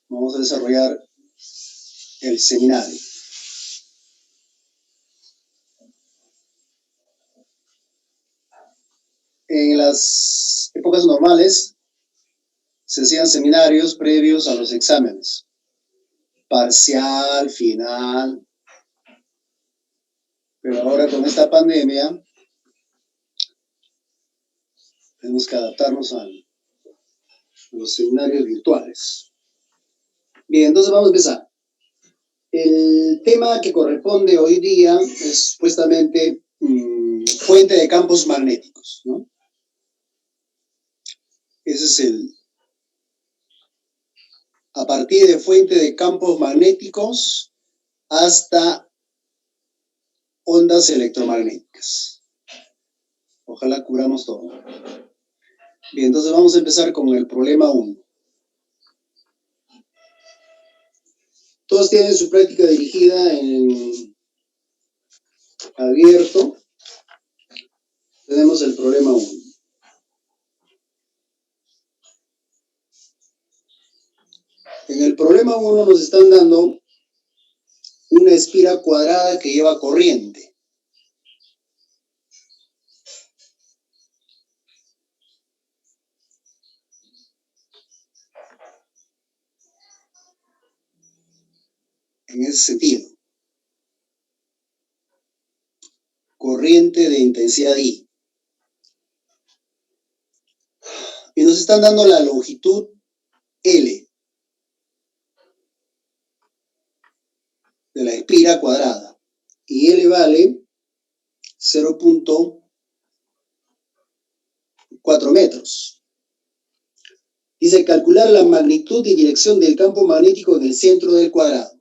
Vamos a desarrollar el seminario. En las épocas normales se hacían seminarios previos a los exámenes, parcial, final, pero ahora con esta pandemia tenemos que adaptarnos a los seminarios virtuales. Bien, entonces vamos a empezar. El tema que corresponde hoy día es supuestamente fuente de campos magnéticos, ¿no? Ese es a partir de fuente de campos magnéticos hasta ondas electromagnéticas. Ojalá cubramos todo. Bien, entonces vamos a empezar con el problema 1. Todos tienen su práctica dirigida en abierto. Tenemos el problema 1. En el problema 1 nos están dando una espira cuadrada que lleva corriente. En ese sentido. Corriente de intensidad I. Y nos están dando la longitud L de la espira cuadrada. Y L vale 0.4 metros. Dice calcular la magnitud y dirección del campo magnético en el centro del cuadrado.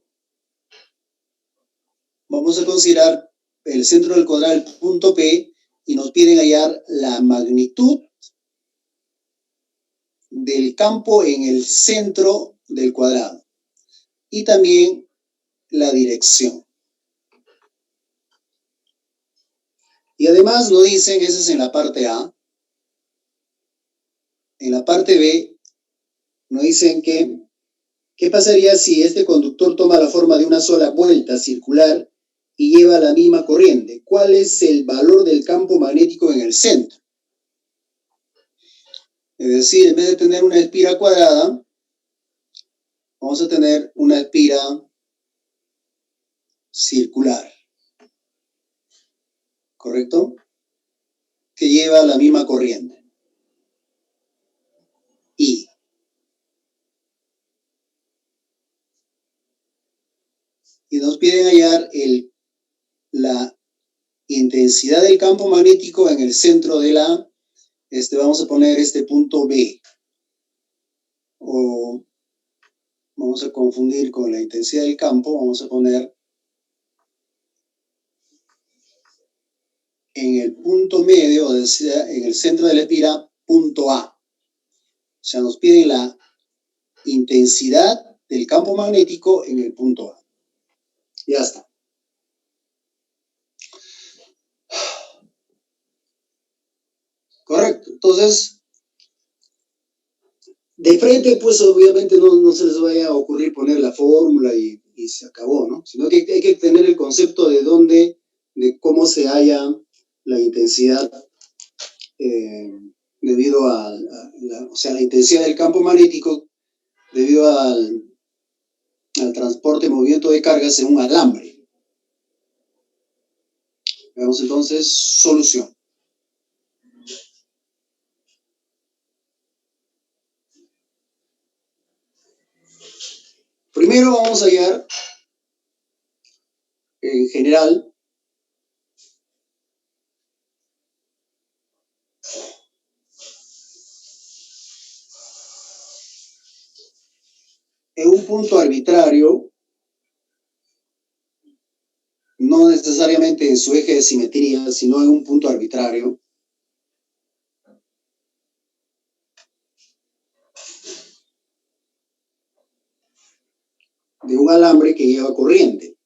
Vamos a considerar el centro del cuadrado, el punto P, y nos piden hallar la magnitud del campo en el centro del cuadrado y también la dirección. Y además nos dicen, eso es en la parte A, en la parte B nos dicen que ¿qué pasaría si este conductor toma la forma de una sola vuelta circular y lleva la misma corriente? ¿Cuál es el valor del campo magnético en el centro? Es decir, en vez de tener una espira cuadrada, vamos a tener una espira circular, ¿correcto? Que lleva la misma corriente. I. Y nos piden hallar la intensidad del campo magnético en el centro de la, vamos a poner este punto B. O vamos a confundir con la intensidad del campo, vamos a poner en el punto medio, o sea, en el centro de la espira, punto A. O sea, nos piden la intensidad del campo magnético en el punto A. Ya está. Correcto. Entonces, de frente, pues obviamente no se les vaya a ocurrir poner la fórmula y se acabó, ¿no? Sino que hay que tener el concepto de cómo se halla la intensidad debido a la intensidad del campo magnético debido al transporte, movimiento de cargas en un alambre. Veamos entonces solución. Primero vamos a hallar, en general, en un punto arbitrario, no necesariamente en su eje de simetría, sino en un punto arbitrario, de un alambre que lleva corriente.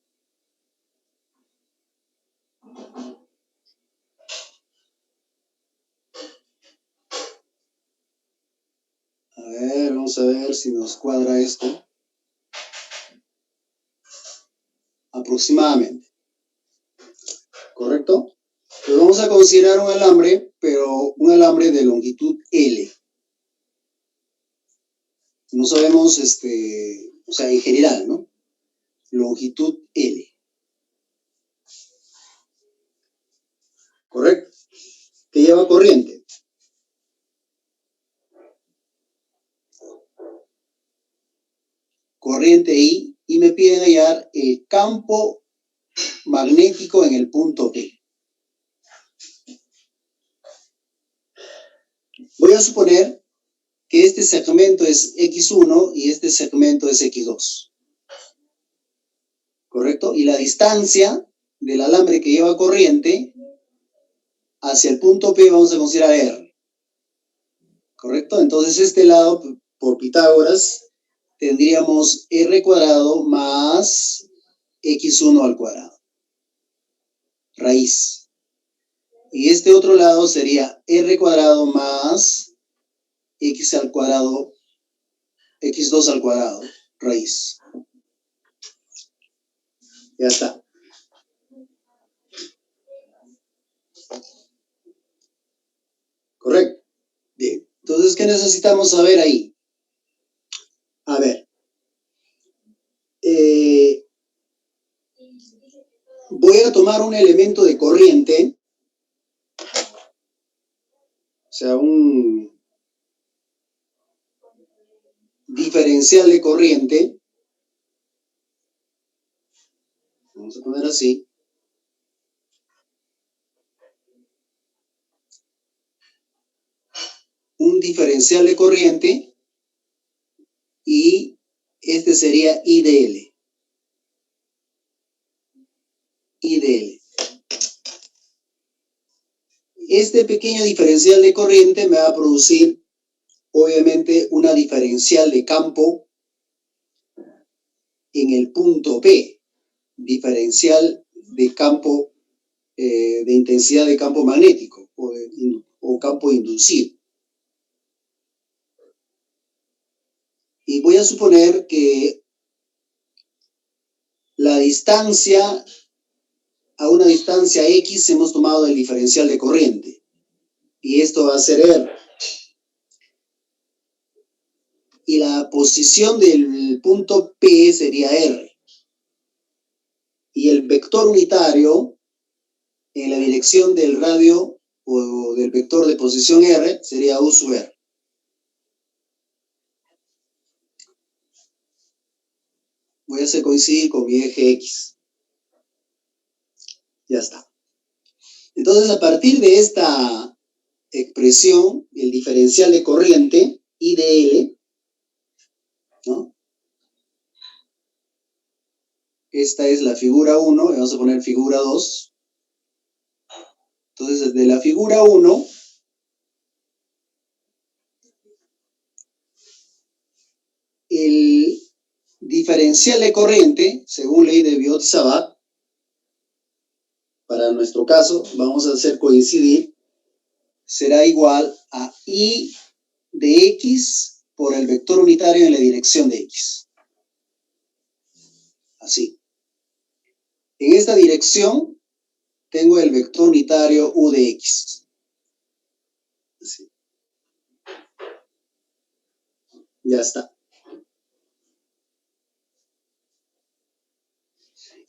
A ver, vamos a ver si nos cuadra esto. aproximadamente. ¿Correcto? Pues vamos a considerar un alambre, pero un alambre de longitud L. No sabemos, o sea, en general, ¿no? Longitud L. ¿Correcto? Que lleva corriente. Corriente I, y me piden hallar el campo magnético en el punto P. Voy a suponer que este segmento es X1 y este segmento es X2. ¿Correcto? Y la distancia del alambre que lleva corriente hacia el punto P vamos a considerar R. ¿Correcto? Entonces este lado, por Pitágoras, tendríamos R cuadrado más X1 al cuadrado. Raíz. Y este otro lado sería R cuadrado más X al cuadrado, X2 al cuadrado, raíz. Ya está. ¿Correcto? Bien. Entonces, ¿qué necesitamos saber ahí? A ver. Voy a tomar un elemento de corriente, o sea, un diferencial de corriente. Vamos a poner así. Un diferencial de corriente y este sería IDL. IDL. Este pequeño diferencial de corriente me va a producir, obviamente, una diferencial de campo en el punto P. Diferencial de campo, de intensidad de campo magnético o campo inducido. Y voy a suponer que la distancia, a una distancia X hemos tomado el diferencial de corriente. Y esto va a ser R. Y la posición del punto P sería R. Y el vector unitario en la dirección del radio o del vector de posición R sería U sub R. Voy a hacer coincidir con mi eje X. Ya está. Entonces, a partir de esta expresión, el diferencial de corriente, IDL, ¿no? Esta es la figura 1, vamos a poner figura 2. Entonces, desde la figura 1, el diferencial de corriente, según ley de Biot-Savart, para nuestro caso, vamos a hacer coincidir, será igual a I de X por el vector unitario en la dirección de X. Así. En esta dirección tengo el vector unitario U de X. Así. Ya está.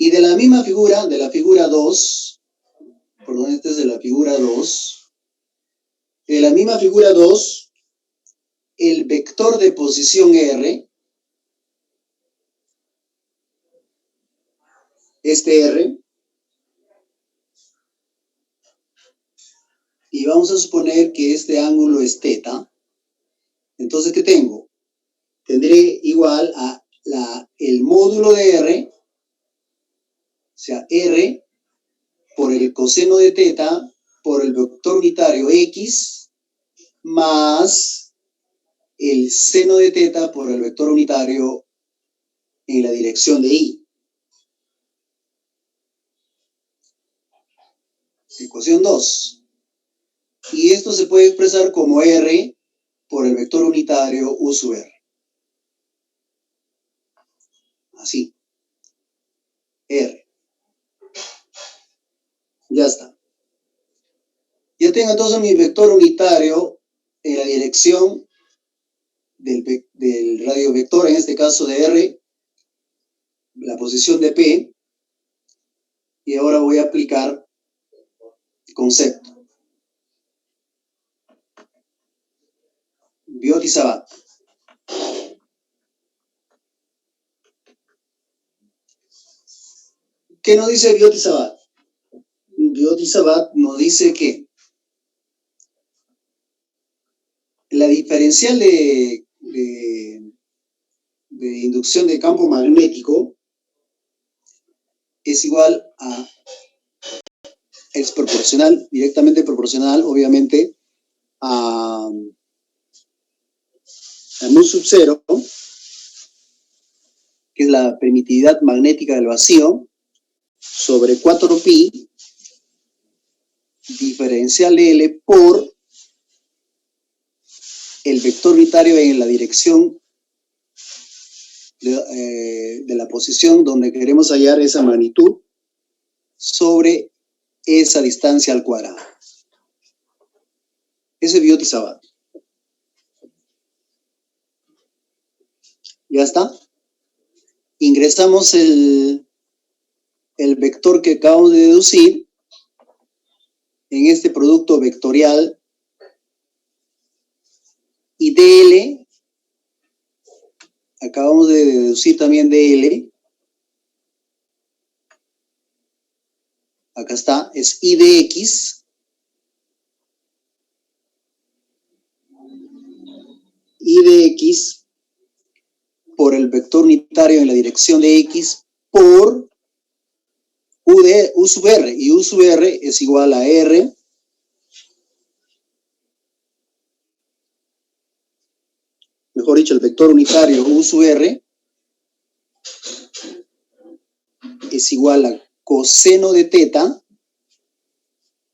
Y de la misma figura, de la figura 2, perdón, esta es de la figura 2, de la misma figura 2, el vector de posición R, este R, y vamos a suponer que este ángulo es θ. Entonces, ¿qué tengo? Tendré igual a el módulo de R, o sea, R por el coseno de θ por el vector unitario X más el seno de θ por el vector unitario en la dirección de Y. Ecuación 2. Y esto se puede expresar como R por el vector unitario U sub R. Así. R. Ya tengo entonces mi vector unitario en la dirección del radiovector, en este caso de R, la posición de P, y ahora voy a aplicar el concepto. Biot y Sabat. ¿Qué nos dice Biot y Sabat? Biot y Sabat nos dice que la diferencial de inducción de campo magnético es igual a, es proporcional, directamente proporcional, obviamente, a mu sub 0, que es la permitividad magnética del vacío, sobre 4pi diferencial L por el vector unitario en la dirección de la posición donde queremos hallar esa magnitud sobre esa distancia al cuadrado. Ese es Biot y Sabat. ¿Ya está? Ingresamos el vector que acabamos de deducir en este producto vectorial y dl, acabamos de deducir también dl, acá está, es I de X, por el vector unitario en la dirección de X por U sub R, y U sub R es igual a R mejor dicho, el vector unitario U sub R es igual a coseno de teta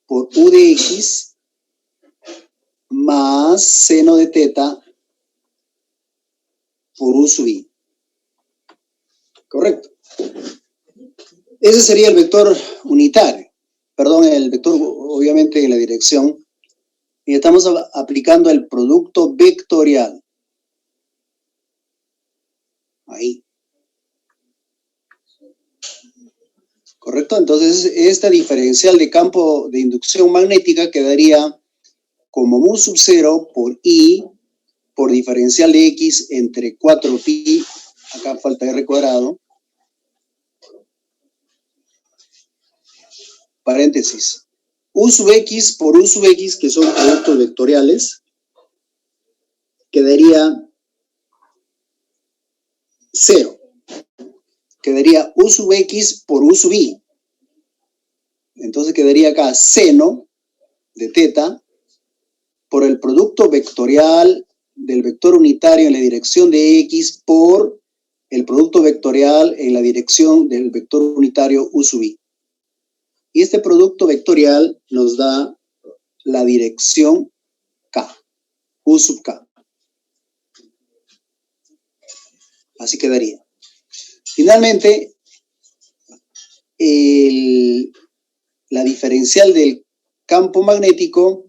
por U de X más seno de teta por U sub I. ¿Correcto? Ese sería el vector unitario. Perdón, el vector obviamente en la dirección. Y estamos aplicando el producto vectorial. Ahí. ¿Correcto? Entonces, esta diferencial de campo de inducción magnética quedaría como mu sub 0 por I por diferencial de X entre 4pi, acá falta R cuadrado, paréntesis, U sub X por U sub X, que son productos vectoriales, quedaría 0. Quedaría U sub X por U sub I. Entonces quedaría acá seno de teta por el producto vectorial del vector unitario en la dirección de X por el producto vectorial en la dirección del vector unitario U sub I. Y este producto vectorial nos da la dirección K, U sub K. Así quedaría. Finalmente, la diferencial del campo magnético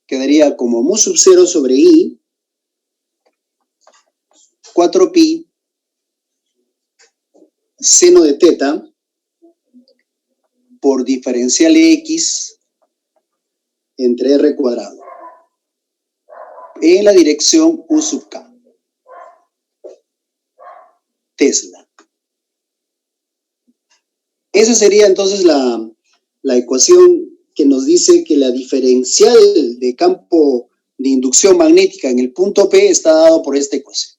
quedaría como mu sub 0 sobre I, 4pi, seno de teta, por diferencial X entre R cuadrado, en la dirección U sub K. Tesla. Esa sería entonces la ecuación que nos dice que la diferencial de campo de inducción magnética en el punto P está dado por esta ecuación.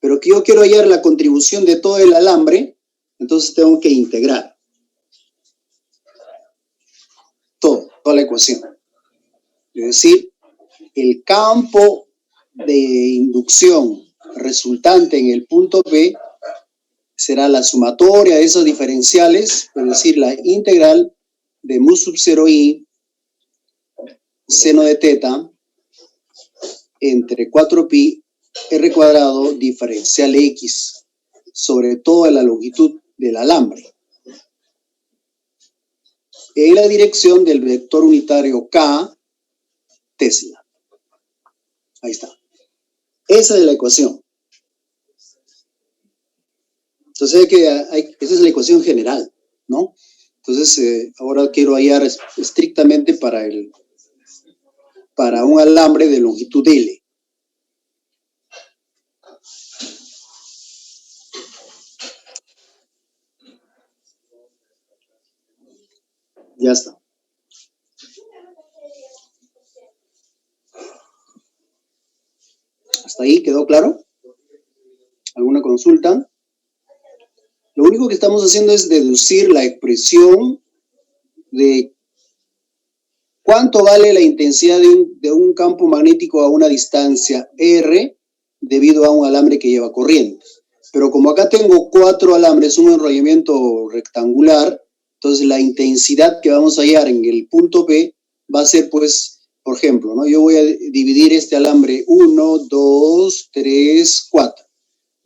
Pero que yo quiero hallar la contribución de todo el alambre, entonces tengo que integrar toda la ecuación. Es decir, el campo de inducción resultante en el punto P será la sumatoria de esos diferenciales, es decir, la integral de mu sub 0i seno de teta entre 4pi r cuadrado diferencial x sobre toda la longitud del alambre en la dirección del vector unitario k Tesla. Ahí está. Esa es la ecuación. Entonces esa es la ecuación general, ¿no? Entonces ahora quiero hallar estrictamente para un alambre de longitud L. Ya está. ¿Hasta ahí quedó claro? ¿Alguna consulta? Lo único que estamos haciendo es deducir la expresión de cuánto vale la intensidad de un campo magnético a una distancia R debido a un alambre que lleva corriente. Pero como acá tengo 4 alambres, un enrollamiento rectangular, entonces la intensidad que vamos a hallar en el punto P va a ser, pues, por ejemplo, ¿no? Yo voy a dividir este alambre 1, 2, 3, 4.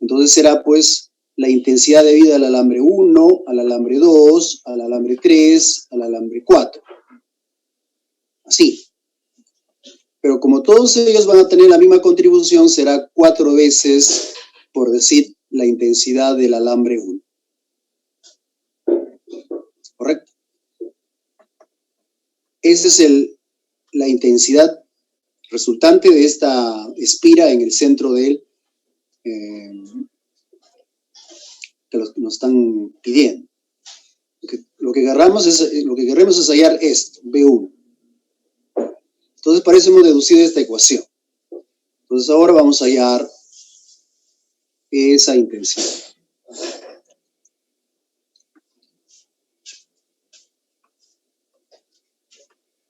Entonces será, pues, la intensidad debida al alambre 1, al alambre 2, al alambre 3, al alambre 4. Así. Pero como todos ellos van a tener la misma contribución, será 4 veces, por decir, la intensidad del alambre 1. ¿Correcto? Esa es la intensidad resultante de esta espira en el centro de que nos están pidiendo. Lo que queremos es hallar esto, B1. Entonces, para eso hemos deducido esta ecuación. Entonces, ahora vamos a hallar esa intensidad.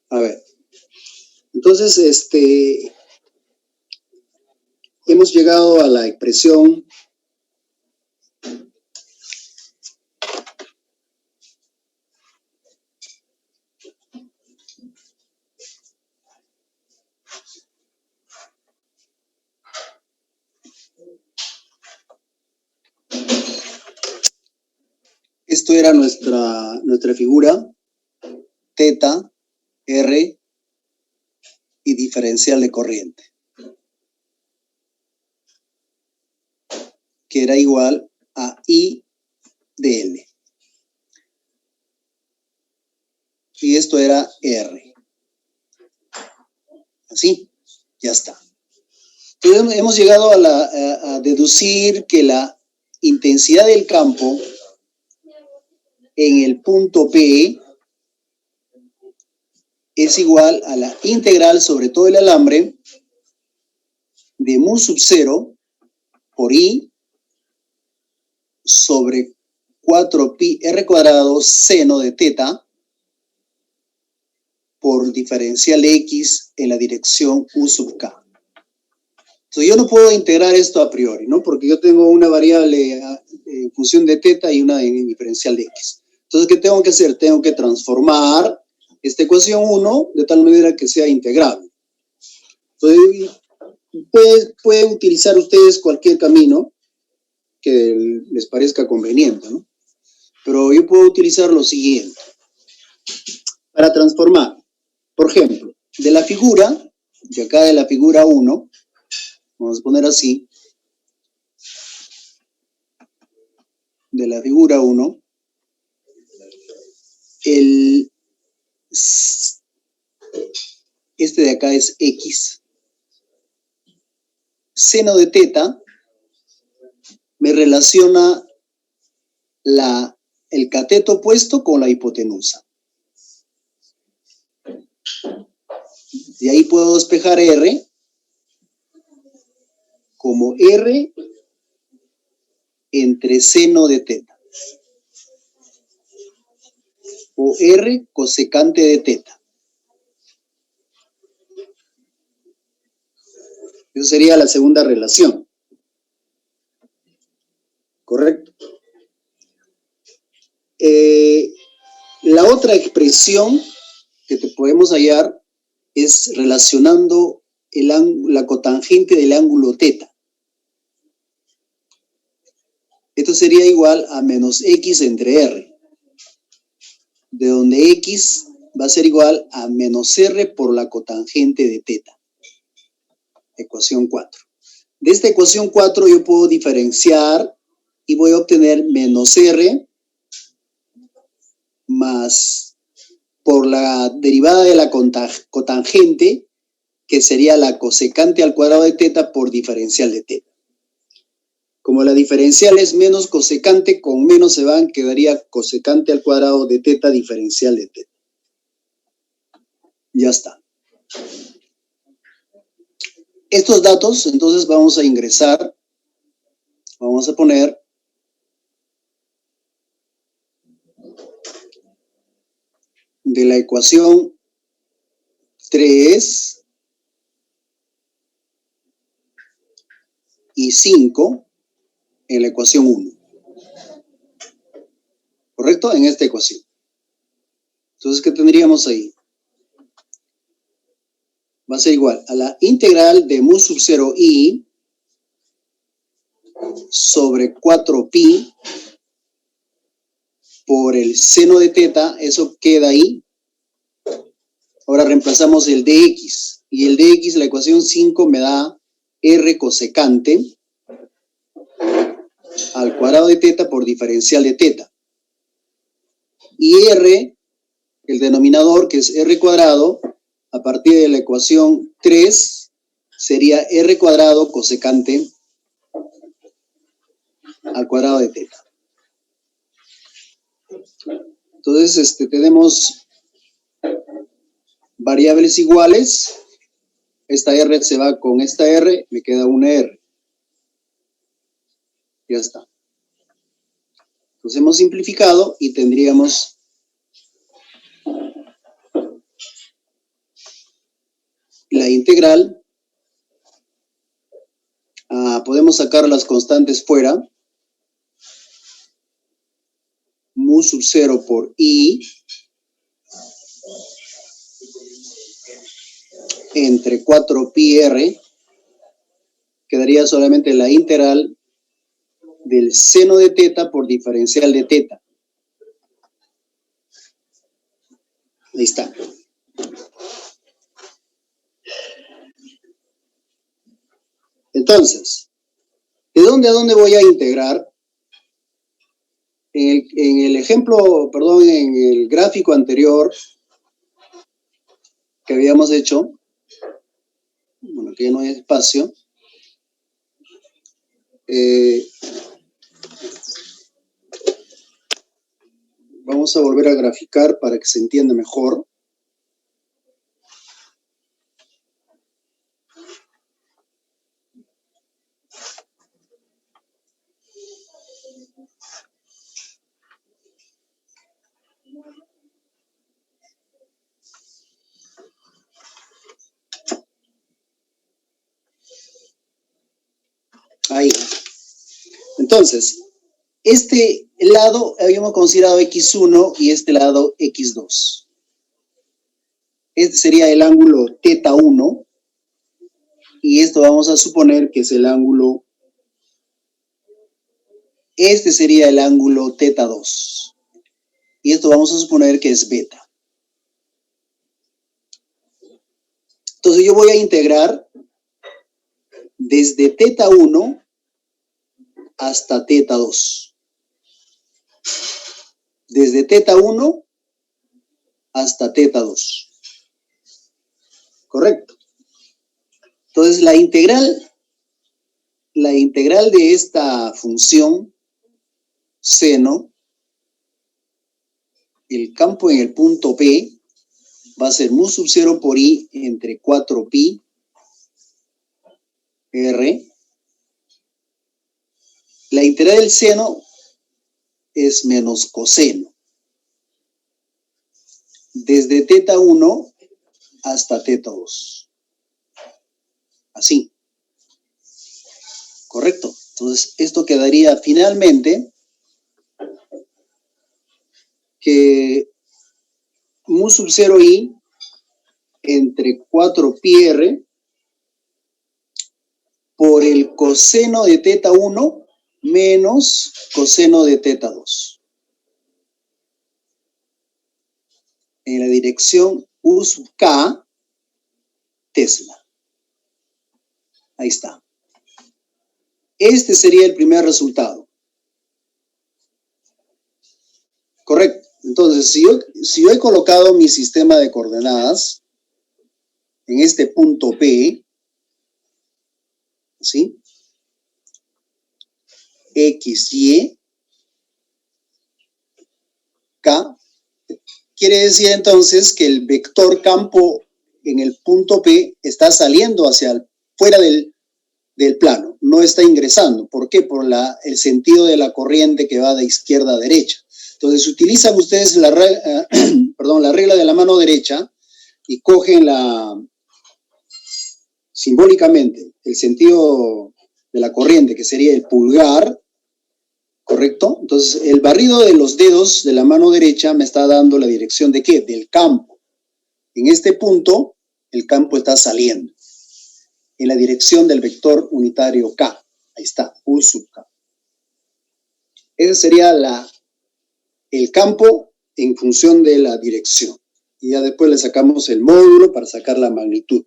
A ver. Entonces, hemos llegado a la expresión esto era nuestra figura, teta, R y diferencial de corriente, que era igual a I de L. Y esto era R. Así, ya está. Entonces hemos llegado a deducir que la intensidad del campo en el punto P es igual a la integral sobre todo el alambre de mu sub 0 por I sobre 4pi r cuadrado seno de teta por diferencial x en la dirección u sub k. Entonces yo no puedo integrar esto a priori, ¿no? Porque yo tengo una variable en función de teta y una en diferencial de x. Entonces, ¿qué tengo que hacer? Tengo que transformar esta ecuación 1 de tal manera que sea integrable. Entonces, pueden utilizar ustedes cualquier camino que les parezca conveniente, ¿no? Pero yo puedo utilizar lo siguiente. Para transformar, por ejemplo, de la figura, de acá de la figura 1, vamos a poner así, de la figura 1, este de acá es x, seno de teta me relaciona el cateto opuesto con la hipotenusa. De ahí puedo despejar R como R entre seno de teta. O R cosecante de teta. Esa sería la segunda relación. ¿Correcto? La otra expresión que te podemos hallar es relacionando la cotangente del ángulo teta. Esto sería igual a menos x entre r, de donde x va a ser igual a menos R por la cotangente de teta. Ecuación 4. De esta ecuación 4 yo puedo diferenciar y voy a obtener menos R más por la derivada de la cotangente, que sería la cosecante al cuadrado de teta por diferencial de teta. Como la diferencial es menos cosecante, con menos se van, quedaría cosecante al cuadrado de teta diferencial de teta. Ya está. Estos datos, entonces vamos a ingresar, vamos a poner de la ecuación 3 y 5 en la ecuación 1. ¿Correcto? En esta ecuación. Entonces, ¿qué tendríamos ahí? Va a ser igual a la integral de mu sub 0 i sobre 4pi por el seno de teta, eso queda ahí. Ahora reemplazamos el dx, y el dx, la ecuación 5 me da r cosecante al cuadrado de teta por diferencial de teta. Y r, el denominador, que es r cuadrado, a partir de la ecuación 3, sería r cuadrado cosecante al cuadrado de teta. Entonces, tenemos variables iguales. Esta r se va con esta r, me queda una r. Ya está. Entonces hemos simplificado y tendríamos la integral. Podemos sacar las constantes fuera. Mu sub 0 por i entre 4pi r, quedaría solamente la integral del seno de teta por diferencial de teta. Ahí está. Entonces, ¿de dónde a dónde voy a integrar? En el ejemplo, perdón, en el gráfico anterior que habíamos hecho, bueno, que ya no hay espacio, vamos a volver a graficar para que se entienda mejor. Ahí. Entonces, este lado habíamos considerado x1 y este lado x2. Este sería el ángulo θ1 y esto vamos a suponer que es el ángulo, este sería el ángulo θ2 y esto vamos a suponer que es beta. Entonces yo voy a integrar desde θ1 hasta θ2. Desde θ1 hasta θ2. ¿Correcto? Entonces la integral de esta función seno, el campo en el punto P, va a ser mu sub 0 por i entre 4pi r. La integral del seno es menos coseno. Desde θ1 hasta θ2. Así. ¿Correcto? Entonces, esto quedaría finalmente que mu sub 0 i entre 4pi r por el coseno de θ1 menos coseno de θ2. en la dirección U sub K Tesla. Ahí está. Este sería el primer resultado. Correcto. Entonces, si yo he colocado mi sistema de coordenadas en este punto P, ¿sí? X, Y, K, quiere decir entonces que el vector campo en el punto P está saliendo hacia fuera del plano, no está ingresando. ¿Por qué? Por el sentido de la corriente que va de izquierda a derecha. Entonces, utilizan ustedes la regla de la mano derecha y cogen simbólicamente el sentido de la corriente, que sería el pulgar, ¿correcto? Entonces, el barrido de los dedos de la mano derecha me está dando la dirección ¿de qué? Del campo. En este punto, el campo está saliendo en la dirección del vector unitario K. Ahí está, U sub K. Ese sería el campo en función de la dirección. Y ya después le sacamos el módulo para sacar la magnitud.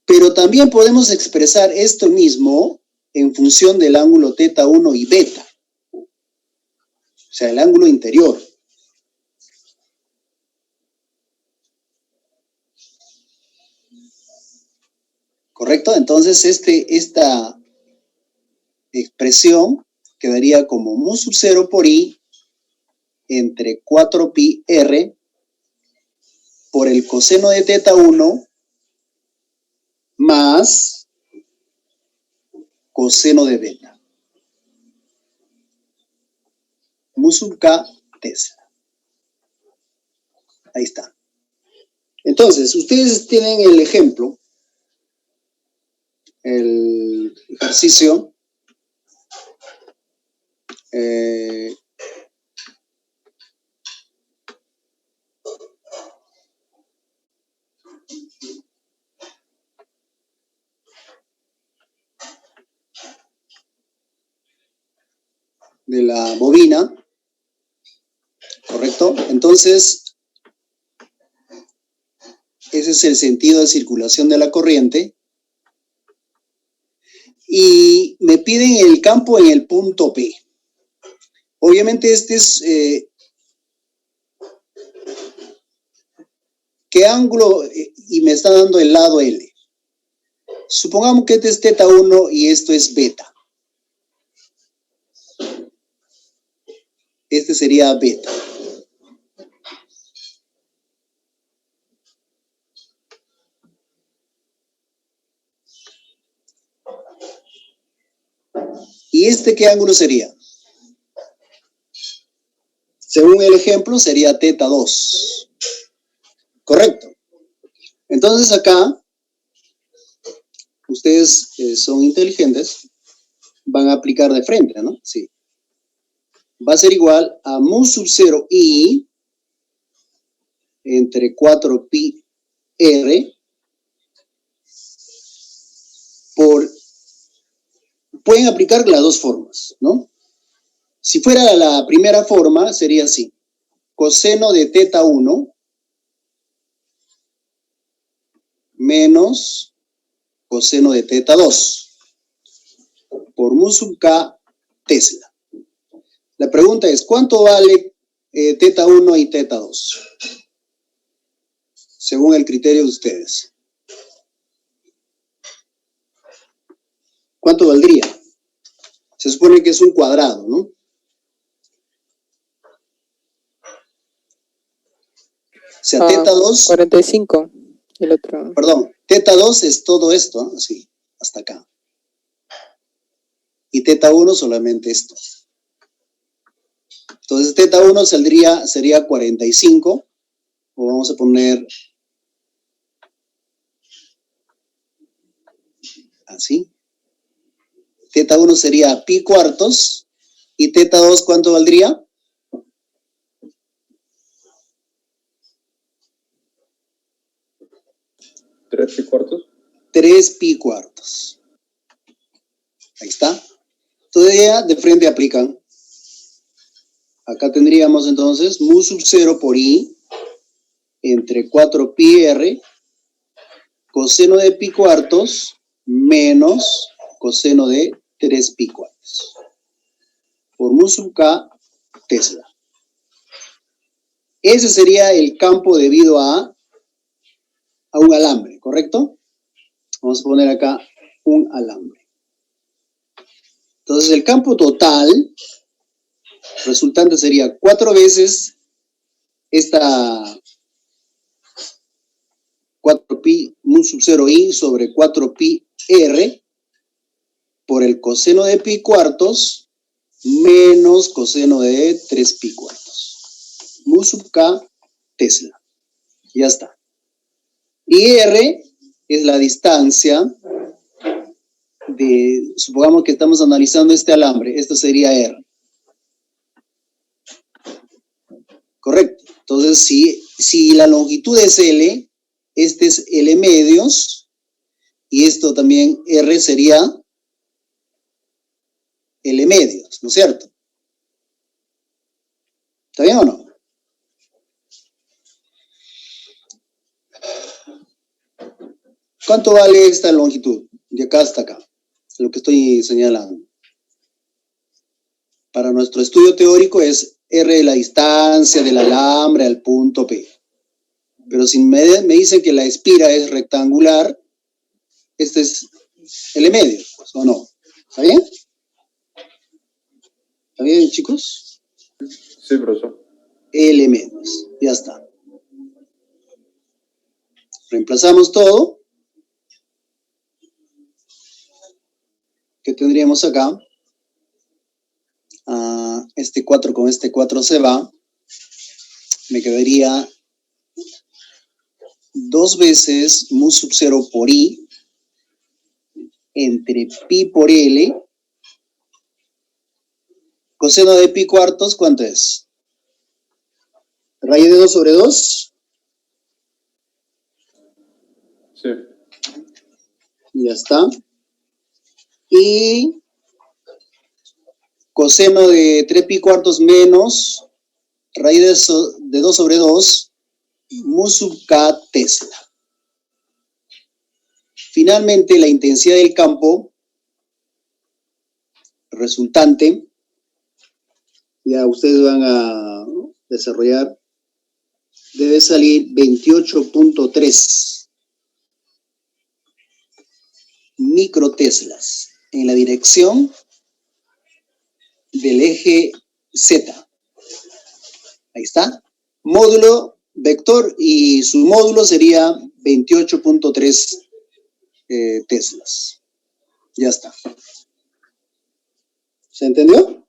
Pero también podemos expresar esto mismo en función del ángulo teta 1 y beta. O sea, el ángulo interior. ¿Correcto? Entonces, esta expresión quedaría como mu sub 0 por i entre 4 pi r por el coseno de teta 1 más coseno de beta. Mu sub k Tesla. Ahí está. Entonces, ustedes tienen el ejemplo, el ejercicio de la bobina, ¿correcto? Entonces, ese es el sentido de circulación de la corriente. Y me piden el campo en el punto P. Obviamente este es... ¿qué ángulo? Y me está dando el lado L. Supongamos que este es teta 1 y esto es beta. Este sería beta. ¿Y este qué ángulo sería? Según el ejemplo, sería teta 2. Correcto. Entonces acá, ustedes son inteligentes, van a aplicar de frente, ¿no? Sí. Va a ser igual a mu sub 0 i entre 4 pi r por... Pueden aplicar las dos formas, ¿no? Si fuera la primera forma, sería así. Coseno de teta 1 menos coseno de teta 2 por mu sub k Tesla. La pregunta es, ¿cuánto vale teta 1 y teta 2? Según el criterio de ustedes. ¿Cuánto valdría? Se supone que es un cuadrado, ¿no? O sea, teta 2... 45, el otro. Perdón, teta 2 es todo esto, ¿no? Así, hasta acá. Y teta 1 solamente esto. Entonces, teta 1 sería 45, o vamos a poner así. Teta 1 sería pi cuartos, y teta 2, ¿cuánto valdría? 3 pi cuartos. 3 pi cuartos. Ahí está. Entonces ya de frente aplican. Acá tendríamos entonces mu sub 0 por i entre 4 pi r coseno de pi cuartos menos coseno de 3 pi cuartos por mu sub k Tesla. Ese sería el campo debido a un alambre, ¿correcto? Vamos a poner acá un alambre. Entonces el campo total resultante sería 4 veces esta 4 pi mu sub 0 i sobre 4 pi r por el coseno de pi cuartos menos coseno de 3 pi cuartos. Mu sub k Tesla. Ya está. Y r es la distancia de, supongamos que estamos analizando este alambre, esto sería r. Correcto. Entonces, si la longitud es L, este es L medios, y esto también R sería L medios, ¿no es cierto? ¿Está bien o no? ¿Cuánto vale esta longitud? De acá hasta acá, lo que estoy señalando. Para nuestro estudio teórico es R de la distancia del alambre al punto P. Pero si me dicen que la espira es rectangular, este es L medio, pues, ¿o no? ¿Está bien? ¿Está bien, chicos? Sí, profesor. L medios, ya está. Reemplazamos todo. ¿Qué tendríamos acá? Este 4 con este 4 se va. Me quedaría 2 veces mu sub 0 por i entre pi por L. Coseno de pi cuartos, ¿cuánto es? Raíz de 2 sobre 2. Sí. Ya está. Y coseno de 3 pi cuartos menos raíz de 2 sobre 2 mu sub k Tesla. Finalmente, la intensidad del campo resultante, ya ustedes van a desarrollar, debe salir 28.3 microteslas en la dirección del eje Z. Ahí está. Módulo vector y su módulo sería 28.3 teslas. Ya está. ¿Se entendió?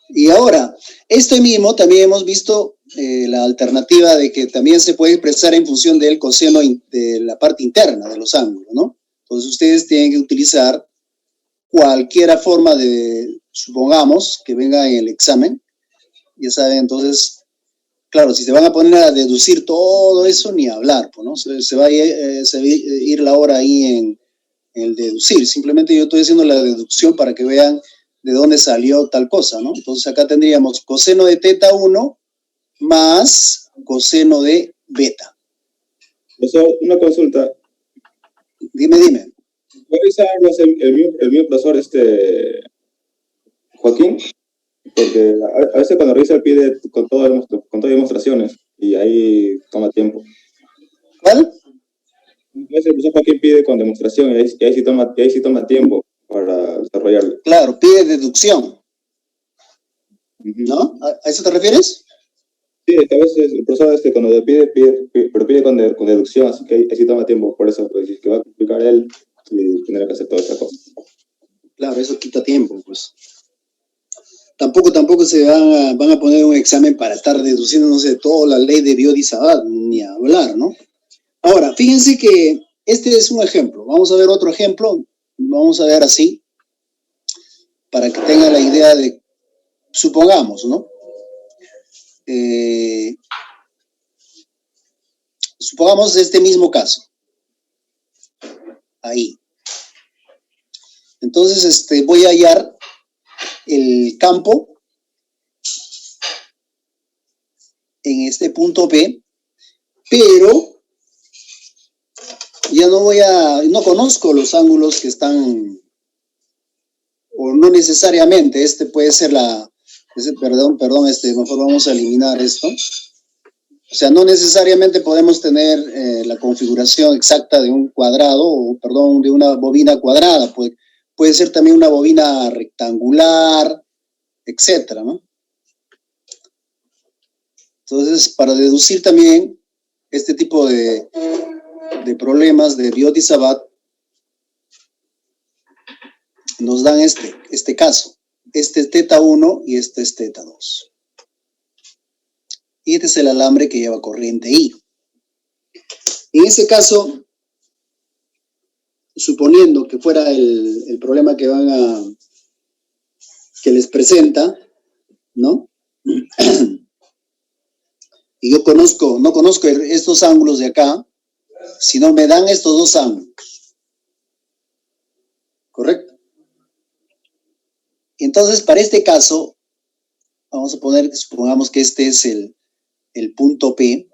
Y ahora, esto mismo también hemos visto la alternativa de que también se puede expresar en función del coseno de la parte interna de los ángulos, ¿no? Entonces ustedes tienen que utilizar cualquier forma de, supongamos, que venga en el examen. Ya saben, entonces, claro, si se van a poner a deducir todo eso, ni hablar, ¿no? Se va a ir la hora ahí en el deducir. Simplemente yo estoy haciendo la deducción para que vean de dónde salió tal cosa, ¿no? Entonces acá tendríamos coseno de teta 1 más coseno de beta. Profesor, una consulta. Dime. ¿Puede usar el mío profesor, Joaquín? Porque a veces cuando revisa él pide con todas demostraciones y ahí toma tiempo. ¿Cuál? A veces el profesor Joaquín pide con demostración y ahí sí toma tiempo para desarrollarlo. Claro, pide deducción. ¿No? ¿A eso te refieres? Sí, a veces el profesor cuando pide, pero pide con deducción, así que ahí sí toma tiempo. Por eso, pues, si es que va a explicar él, y tendrá que hacer toda esa cosa. Claro, eso quita tiempo, pues. Tampoco se van a poner un examen para estar deduciendo, no sé, toda la ley de Biot-Savart, ni hablar, ¿no? Ahora, fíjense que este es un ejemplo. Vamos a ver otro ejemplo. Vamos a ver así, para que tengan la idea de, supongamos, ¿no? Supongamos este mismo caso. Ahí. Entonces, voy a hallar el campo en este punto P, pero ya no conozco los ángulos que están, o no necesariamente, este puede ser perdón, mejor vamos a eliminar esto. O sea, no necesariamente podemos tener la configuración exacta de un cuadrado, o perdón, de una bobina cuadrada. Puede ser también una bobina rectangular, etcétera, ¿no? Entonces, para deducir también este tipo de problemas de Biot y Sabat, nos dan este caso. Este es teta 1 y este es teta 2. Y este es el alambre que lleva corriente I. En ese caso, suponiendo que fuera el problema que les presenta, ¿no? Y yo no conozco estos ángulos de acá, sino me dan estos dos ángulos. ¿Correcto? Entonces, para este caso, vamos a supongamos que este es el punto P.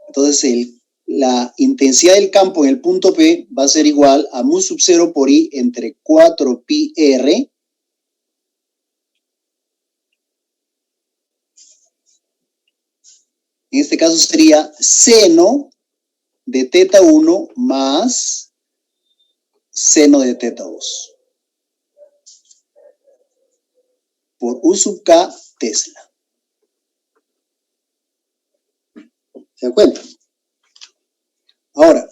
Entonces, la intensidad del campo en el punto P va a ser igual a mu sub 0 por I entre 4 pi R en este caso sería seno de teta 1 más seno de teta 2 por U sub K Tesla. ¿Se dan cuenta? Ahora,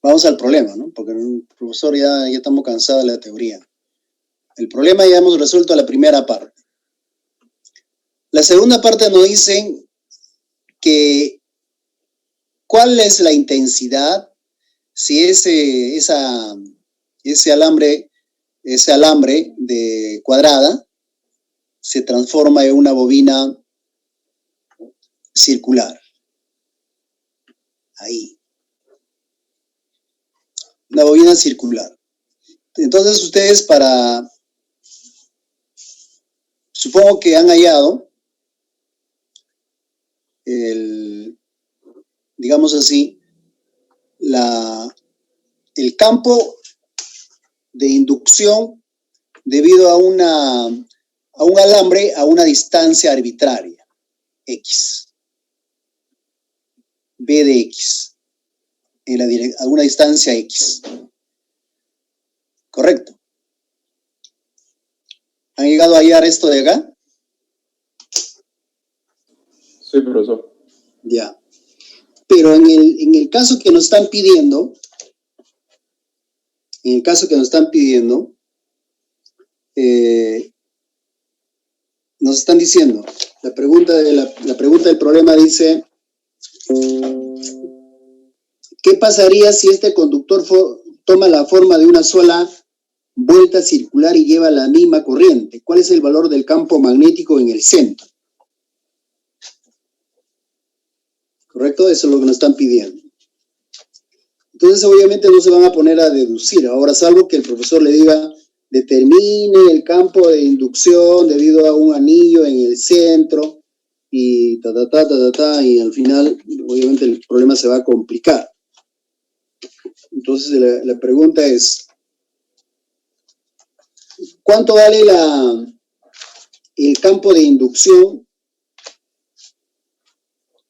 vamos al problema, ¿no? Porque el profesor ya estamos cansados de la teoría. El problema ya hemos resuelto la primera parte. La segunda parte nos dicen que cuál es la intensidad si ese alambre de cuadrada se transforma en una bobina circular. Ahí. Una bobina circular. Entonces ustedes supongo que han hallado digamos así, el campo de inducción debido a un alambre a una distancia arbitraria, X, B de X, a una distancia X. ¿Correcto? ¿Han llegado a hallar esto de acá? Sí, profesor. Ya. Pero en el caso que nos están pidiendo, nos están diciendo, la pregunta del problema dice, ¿qué pasaría si este conductor toma la forma de una sola vuelta circular y lleva la misma corriente? ¿Cuál es el valor del campo magnético en el centro? ¿Correcto? Eso es lo que nos están pidiendo. Entonces, obviamente no se van a poner a deducir. Ahora, salvo que el profesor le diga, determine el campo de inducción debido a un anillo en el centro y y al final, obviamente, el problema se va a complicar. Entonces, la pregunta es, ¿cuánto vale el campo de inducción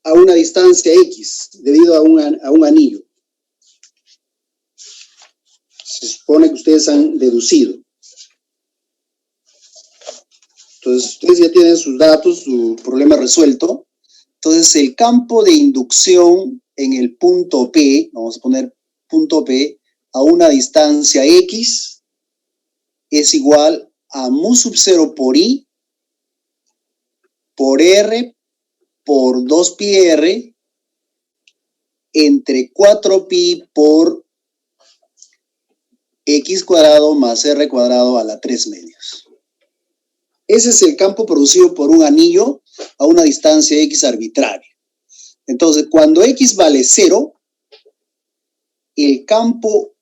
a una distancia X debido a un anillo? Se supone que ustedes han deducido. Entonces, ustedes ya tienen sus datos, su problema resuelto. Entonces, el campo de inducción en el punto P, vamos a poner punto P, a una distancia X, es igual a mu sub 0 por I, por R, por 2 pi R, entre 4 pi por X cuadrado más R cuadrado a la 3 medios. Ese es el campo producido por un anillo a una distancia X arbitraria. Entonces, cuando X vale 0, el campo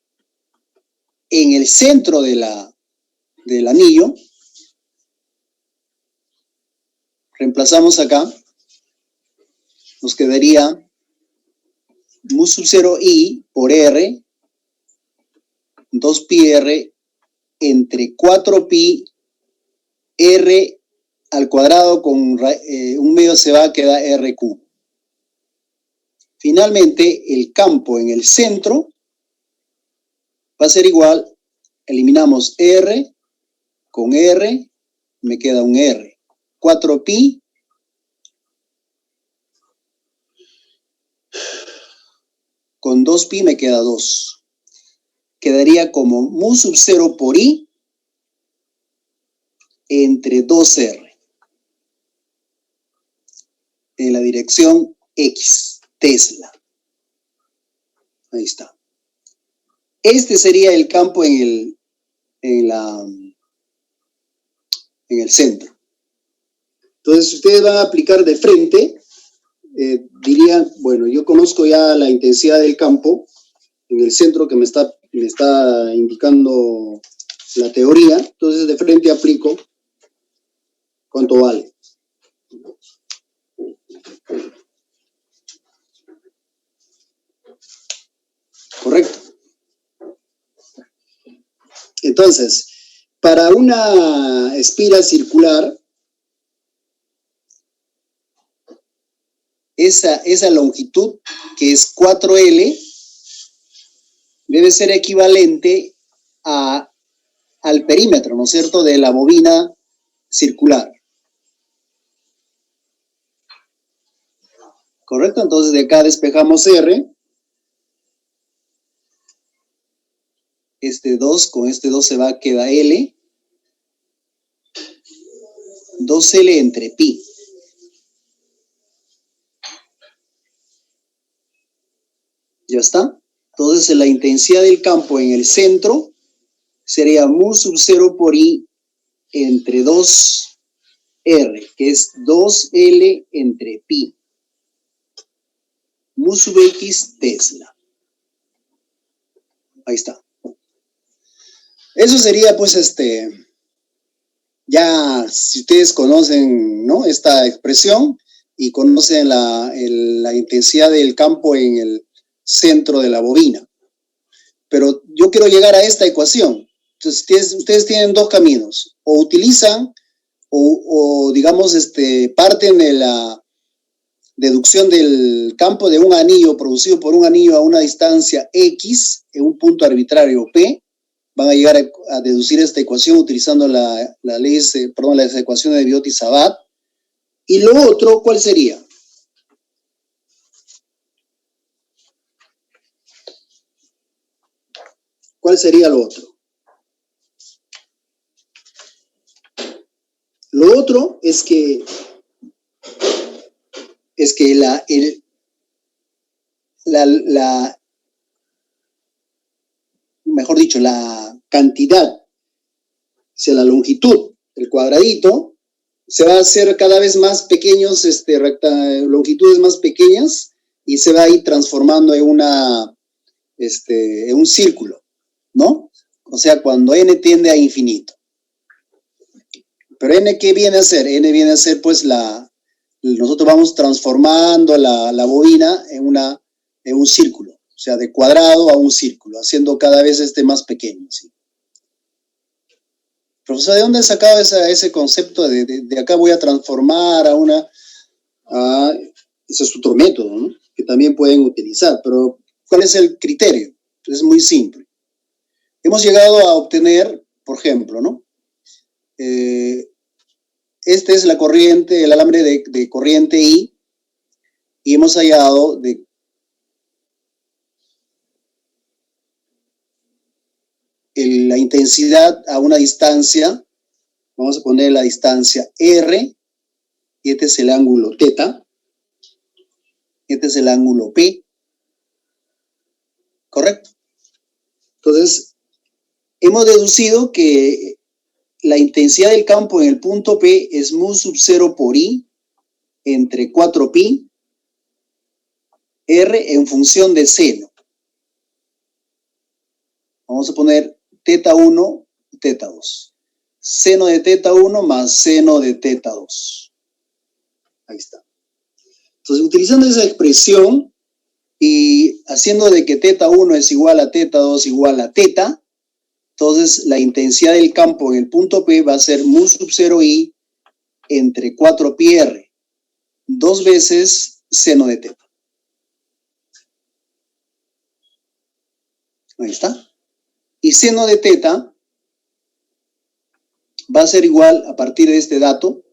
en el centro del anillo reemplazamos acá, nos quedaría mu sub 0 i por r, 2pi r entre 4pi r al cuadrado con un medio se va, queda r cubo. Finalmente, el campo en el centro va a ser igual, eliminamos r con r, me queda un r. 4pi con 2pi me queda 2. Quedaría como mu sub 0 por i entre 2r. En la dirección X, Tesla. Ahí está. Este sería el campo en el centro. Entonces, si ustedes van a aplicar de frente, dirían, bueno, yo conozco ya la intensidad del campo en el centro que me está indicando la teoría. Entonces, de frente aplico cuánto vale. Correcto. Entonces, para una espira circular, esa longitud, que es 4L, debe ser equivalente al perímetro, ¿no es cierto?, de la bobina circular. ¿Correcto? Entonces, de acá despejamos R. Este 2, con este 2 se va, queda L. 2L entre pi. ¿Ya está? Entonces, la intensidad del campo en el centro sería mu sub 0 por i entre 2R, que es 2L entre pi. Mu sub x Tesla. Ahí está. Eso sería, pues, ya, si ustedes conocen, ¿no?, esta expresión y conocen la intensidad del campo en el centro de la bobina. Pero yo quiero llegar a esta ecuación. Entonces, ustedes tienen dos caminos. O utilizan, o digamos, parten de la deducción del campo de un anillo producido por un anillo a una distancia X en un punto arbitrario P. Van a llegar a deducir esta ecuación utilizando las ecuaciones de Biot y Sabat. Y lo otro, ¿cuál sería? ¿Cuál sería lo otro? Lo otro es que mejor dicho, la cantidad, o sea, la longitud, el cuadradito, se va a hacer cada vez más pequeños, longitudes más pequeñas, y se va a ir transformando en un círculo, ¿no? O sea, cuando n tiende a infinito. Pero n, ¿qué viene a ser? N viene a ser, pues, nosotros vamos transformando la bobina en un círculo. O sea, de cuadrado a un círculo, haciendo cada vez más pequeño, ¿sí? Profesor, ¿de dónde has sacado ese concepto de acá voy a transformar ese es otro método, ¿no?, que también pueden utilizar, pero ¿cuál es el criterio? Es muy simple. Hemos llegado a obtener, por ejemplo, ¿no?, esta es la corriente, el alambre de corriente I, y hemos hallado la intensidad a una distancia, vamos a poner la distancia R, y este es el ángulo θ, este es el ángulo P, ¿correcto? Entonces, hemos deducido que la intensidad del campo en el punto P es mu sub 0 por I entre 4pi R en función de seno. Vamos a poner θ1, θ2. Seno de θ1 más seno de θ2. Ahí está. Entonces, utilizando esa expresión y haciendo de que θ1 es igual a θ2 igual a θ, entonces la intensidad del campo en el punto P va a ser mu sub 0i entre 4πr, 2 veces seno de θ. Ahí está. Y seno de θ va a ser igual, a partir de este dato,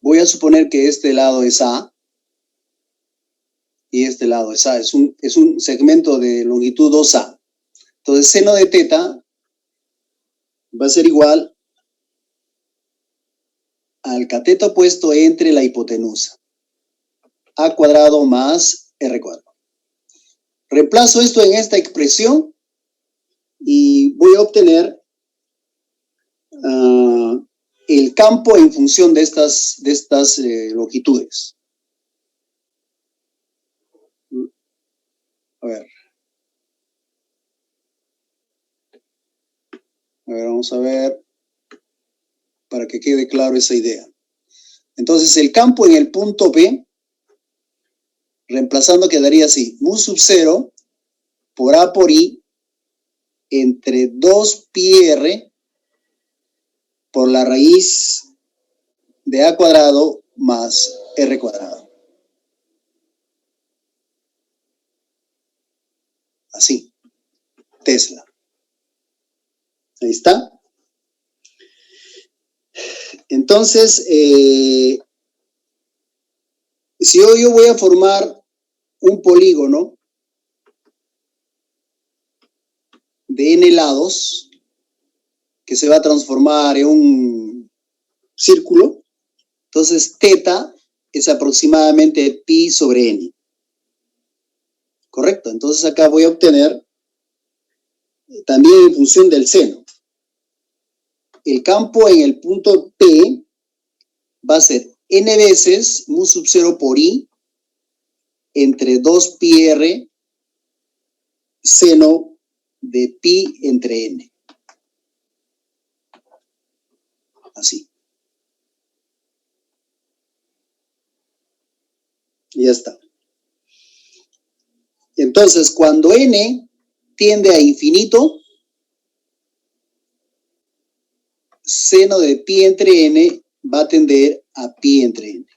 voy a suponer que este lado es A y este lado es A, es un segmento de longitud 2A. Entonces, seno de θ va a ser igual al cateto opuesto entre la hipotenusa. A cuadrado más R cuadrado. Reemplazo esto en esta expresión y voy a obtener el campo en función de estas longitudes. A ver, vamos a ver para que quede claro esa idea. Entonces, el campo en el punto P, reemplazando, quedaría así: mu sub 0 por A por I entre 2πr por la raíz de A cuadrado más R cuadrado. Así. Tesla. Ahí está. Entonces, si yo voy a formar un polígono de n lados que se va a transformar en un círculo, entonces θ es aproximadamente pi sobre n. ¿Correcto? Entonces acá voy a obtener también en función del seno. El campo en el punto P va a ser n veces mu sub 0 por i entre 2πr seno de pi entre n. Así. Y ya está. Entonces, cuando n tiende a infinito, seno de pi entre n va a tender a pi entre n.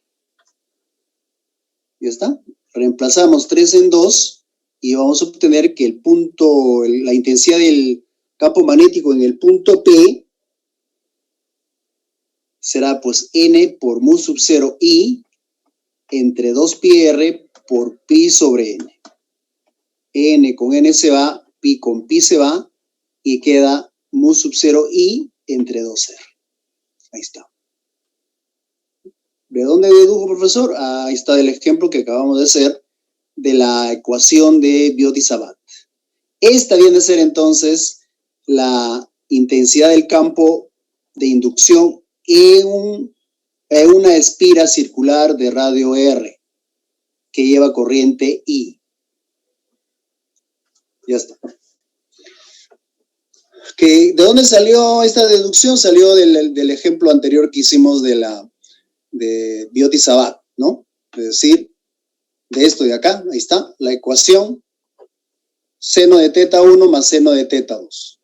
¿Ya está? Reemplazamos 3 en 2 y vamos a obtener que el punto, la intensidad del campo magnético en el punto P será pues n por mu sub 0 i entre 2πr por pi sobre n. N con n se va, pi con pi se va y queda mu sub 0 i entre 2r. Ahí está. ¿De dónde dedujo, profesor? Ahí está el ejemplo que acabamos de hacer de la ecuación de Biot-Savart. Esta viene a ser entonces la intensidad del campo de inducción en una espira circular de radio R que lleva corriente I. Ya está. ¿De dónde salió esta deducción? Salió del ejemplo anterior que hicimos de Biot-Savart, ¿no? Es decir, de esto de acá, ahí está, la ecuación seno de θ1 más seno de θ2.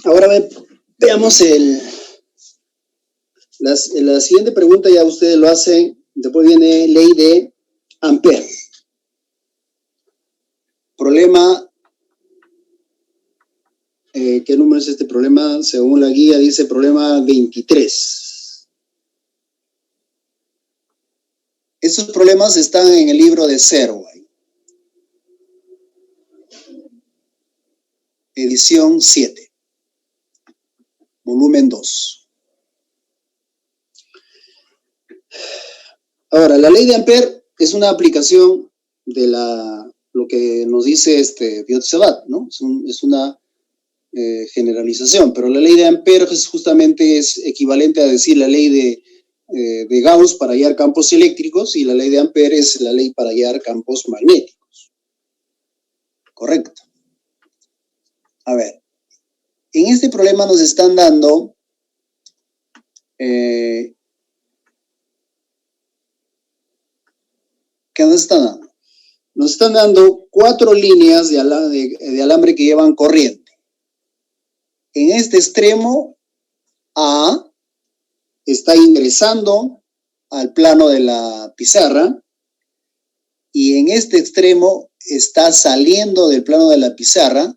Ahora veamos la siguiente pregunta, ya ustedes lo hacen, después viene ley de Ampère. Problema, ¿qué número es este problema? Según la guía dice problema 23. Estos problemas están en el libro de Serway, edición 7. Volumen 2. Ahora, la ley de Ampère es una aplicación de lo que nos dice Biot-Savart, ¿no? Es una generalización, pero la ley de Ampère justamente es equivalente a decir la ley de Gauss para hallar campos eléctricos, y la ley de Ampère es la ley para hallar campos magnéticos. Correcto. A ver, en este problema nos están dando ¿qué nos están dando? Nos están dando 4 líneas de alambre que llevan corriente. En este extremo A está ingresando al plano de la pizarra, y en este extremo está saliendo del plano de la pizarra,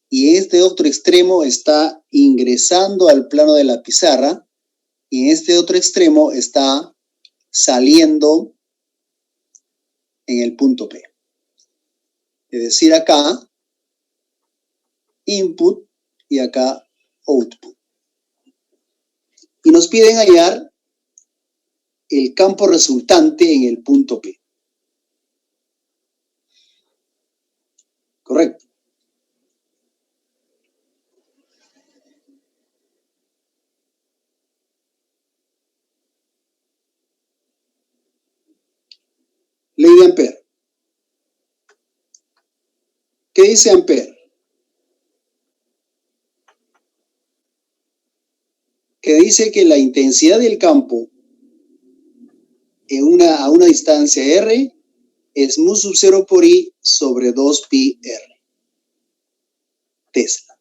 y este otro extremo está ingresando al plano de la pizarra, y en este otro extremo está saliendo en el punto P. Es decir, acá input y acá output. Y nos piden hallar el campo resultante en el punto P. Correcto. Ley de Ampère. ¿Qué dice Ampère? Que dice que la intensidad del campo a una distancia R es mu sub 0 por I sobre 2 pi R. Tesla.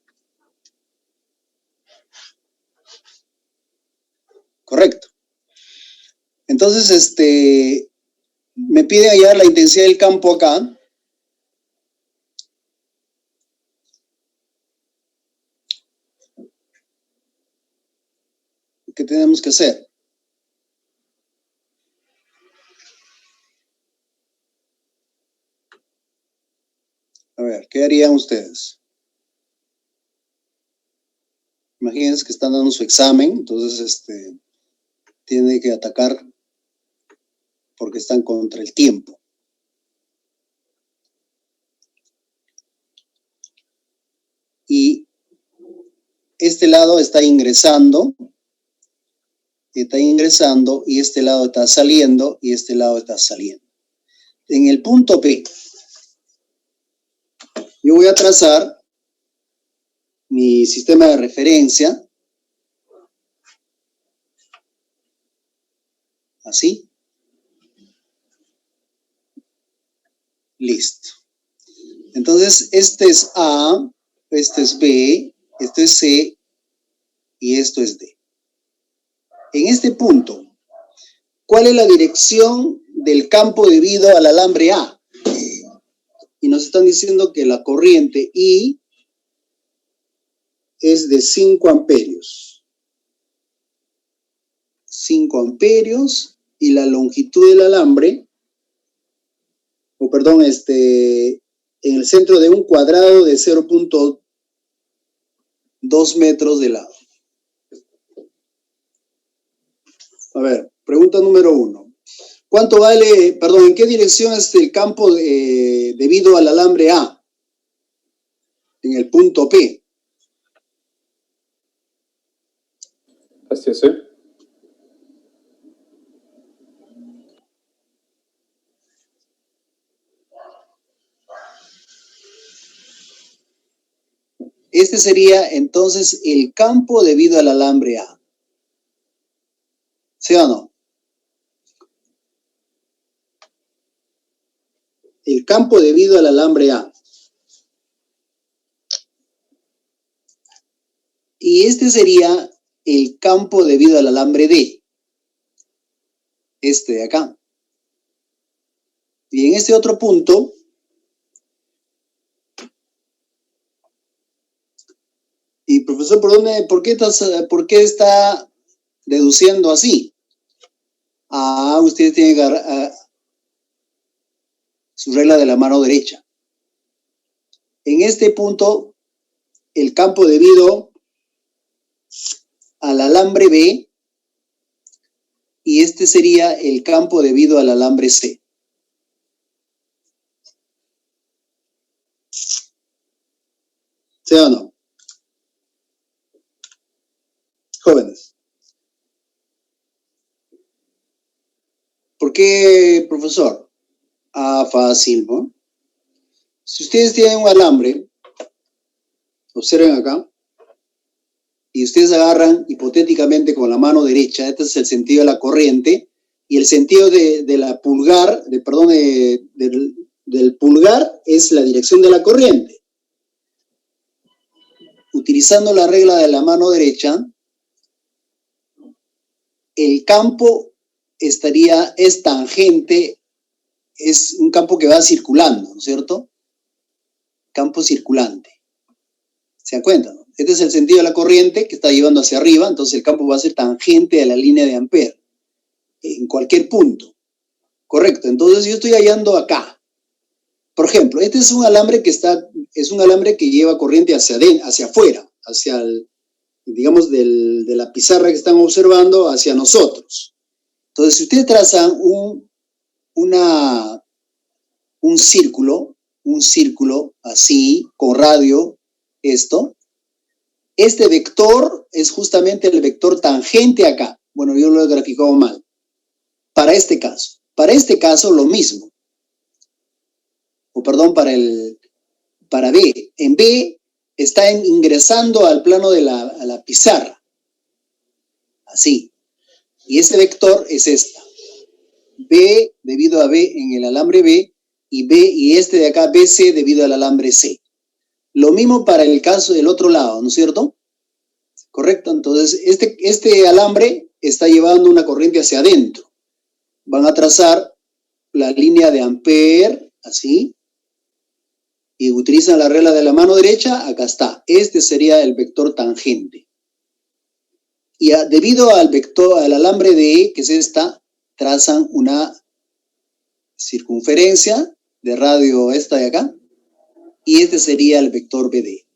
Correcto. Entonces, me pide hallar la intensidad del campo acá. ¿Qué tenemos que hacer? A ver, ¿qué harían ustedes? Imagínense que están dando su examen, entonces tienen que atacar porque están contra el tiempo. Y este lado está ingresando, y este lado está saliendo, y este lado está saliendo. En el punto P, yo voy a trazar mi sistema de referencia, así. Listo. Entonces, este es A, este es B, este es C, y esto es D. En este punto, ¿cuál es la dirección del campo debido al alambre A? Y nos están diciendo que la corriente I es de 5 amperios. 5 amperios, y la longitud del alambre, en el centro de un cuadrado de 0.2 metros de lado. A ver, pregunta número 1. ¿Cuánto vale, en qué dirección es el campo debido al alambre A? En el punto P. Hacia C. Este sería entonces el campo debido al alambre A. ¿Sí o no? El campo debido al alambre A. Y este sería el campo debido al alambre D. Este de acá. Y en este otro punto, y profesor, ¿por qué está deduciendo así? Usted tiene que su regla de la mano derecha. En este punto, el campo debido al alambre B, y este sería el campo debido al alambre C. ¿Sí o no? Jóvenes. ¿Por qué, profesor? Ah, fácil, ¿no? Si ustedes tienen un alambre, observen acá, y ustedes agarran hipotéticamente con la mano derecha, este es el sentido de la corriente, y el sentido de la pulgar, del pulgar es la dirección de la corriente. Utilizando la regla de la mano derecha, el campo es tangente, es un campo que va circulando, ¿no es cierto? Campo circulante. ¿Se dan cuenta? ¿No? Este es el sentido de la corriente que está llevando hacia arriba, entonces el campo va a ser tangente a la línea de Ampere, en cualquier punto. Correcto, entonces yo estoy hallando acá. Por ejemplo, este es un alambre que lleva corriente hacia afuera, hacia digamos, de la pizarra que están observando hacia nosotros. Entonces, si ustedes trazan un círculo así, con radio, este vector es justamente el vector tangente acá. Bueno, yo lo he graficado mal. Para este caso. Para este caso, lo mismo. O perdón, para B. En B está ingresando al plano de a la pizarra. Así. Y ese vector es esta. B debido a B en el alambre B y este de acá BC debido al alambre C. Lo mismo para el caso del otro lado, ¿no es cierto? Correcto. Entonces, este alambre está llevando una corriente hacia adentro. Van a trazar la línea de Ampere, así, y utilizan la regla de la mano derecha, acá está. Este sería el vector tangente. Y debido al alambre de E, que es esta, trazan una circunferencia de radio esta de acá, y este sería el vector BD.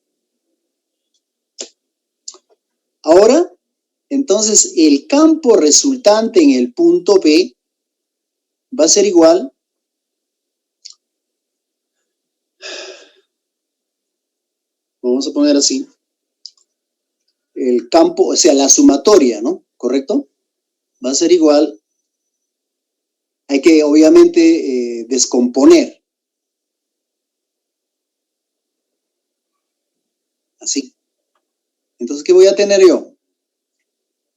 Ahora, entonces, el campo resultante en el punto P va a ser igual vamos a poner así, el campo, o sea, la sumatoria, ¿no? ¿Correcto? Va a ser igual, hay que obviamente descomponer. Así. Entonces, ¿qué voy a tener yo?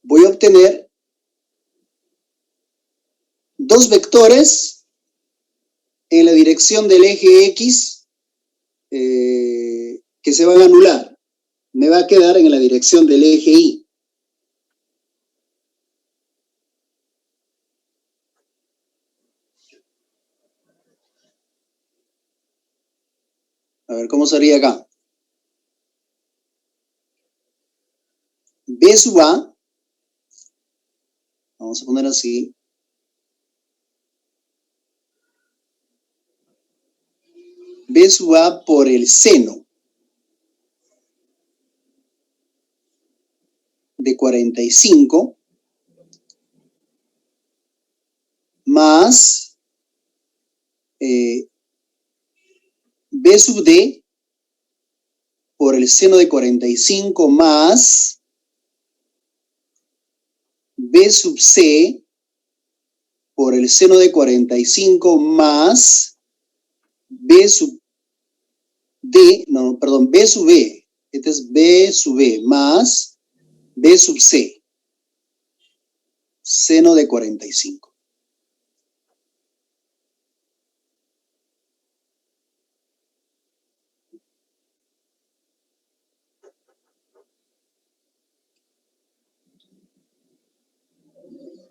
Voy a obtener dos vectores en la dirección del eje X que se van a anular. Me va a quedar en la dirección del eje Y. A ver, ¿cómo sería acá? B sub A, vamos a poner así, B sub A por el seno de 45 más B sub D por el seno de 45 más B sub C por el seno de 45 más B sub D, no, perdón, B sub B. Este es B sub B más B sub C, seno de 45.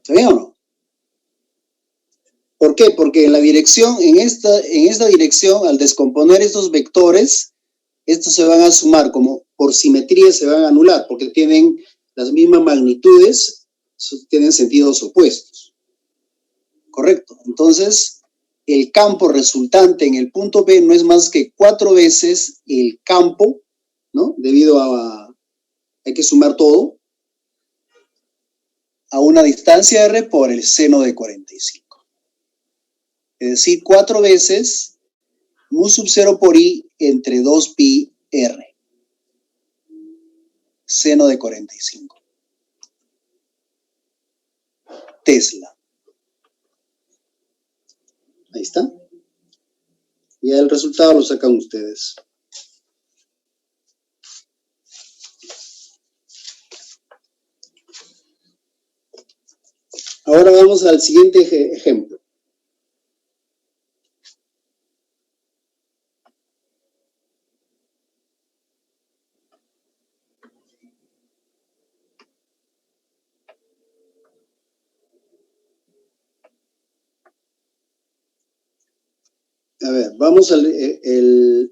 ¿Está bien o no? ¿Por qué? Porque en la dirección, en esta dirección, al descomponer estos vectores, estos se van a sumar, como por simetría se van a anular, porque tienen las mismas magnitudes, tienen sentidos opuestos. ¿Correcto? Entonces, el campo resultante en el punto P no es más que 4 veces el campo, ¿no? Debido a, hay que sumar todo, a una distancia R por el seno de 45. Es decir, 4 veces mu sub 0 por I entre 2 pi R. Seno de 45. Tesla. Ahí está. Ya el resultado lo sacan ustedes. Ahora vamos al siguiente ejemplo. A ver, vamos al ley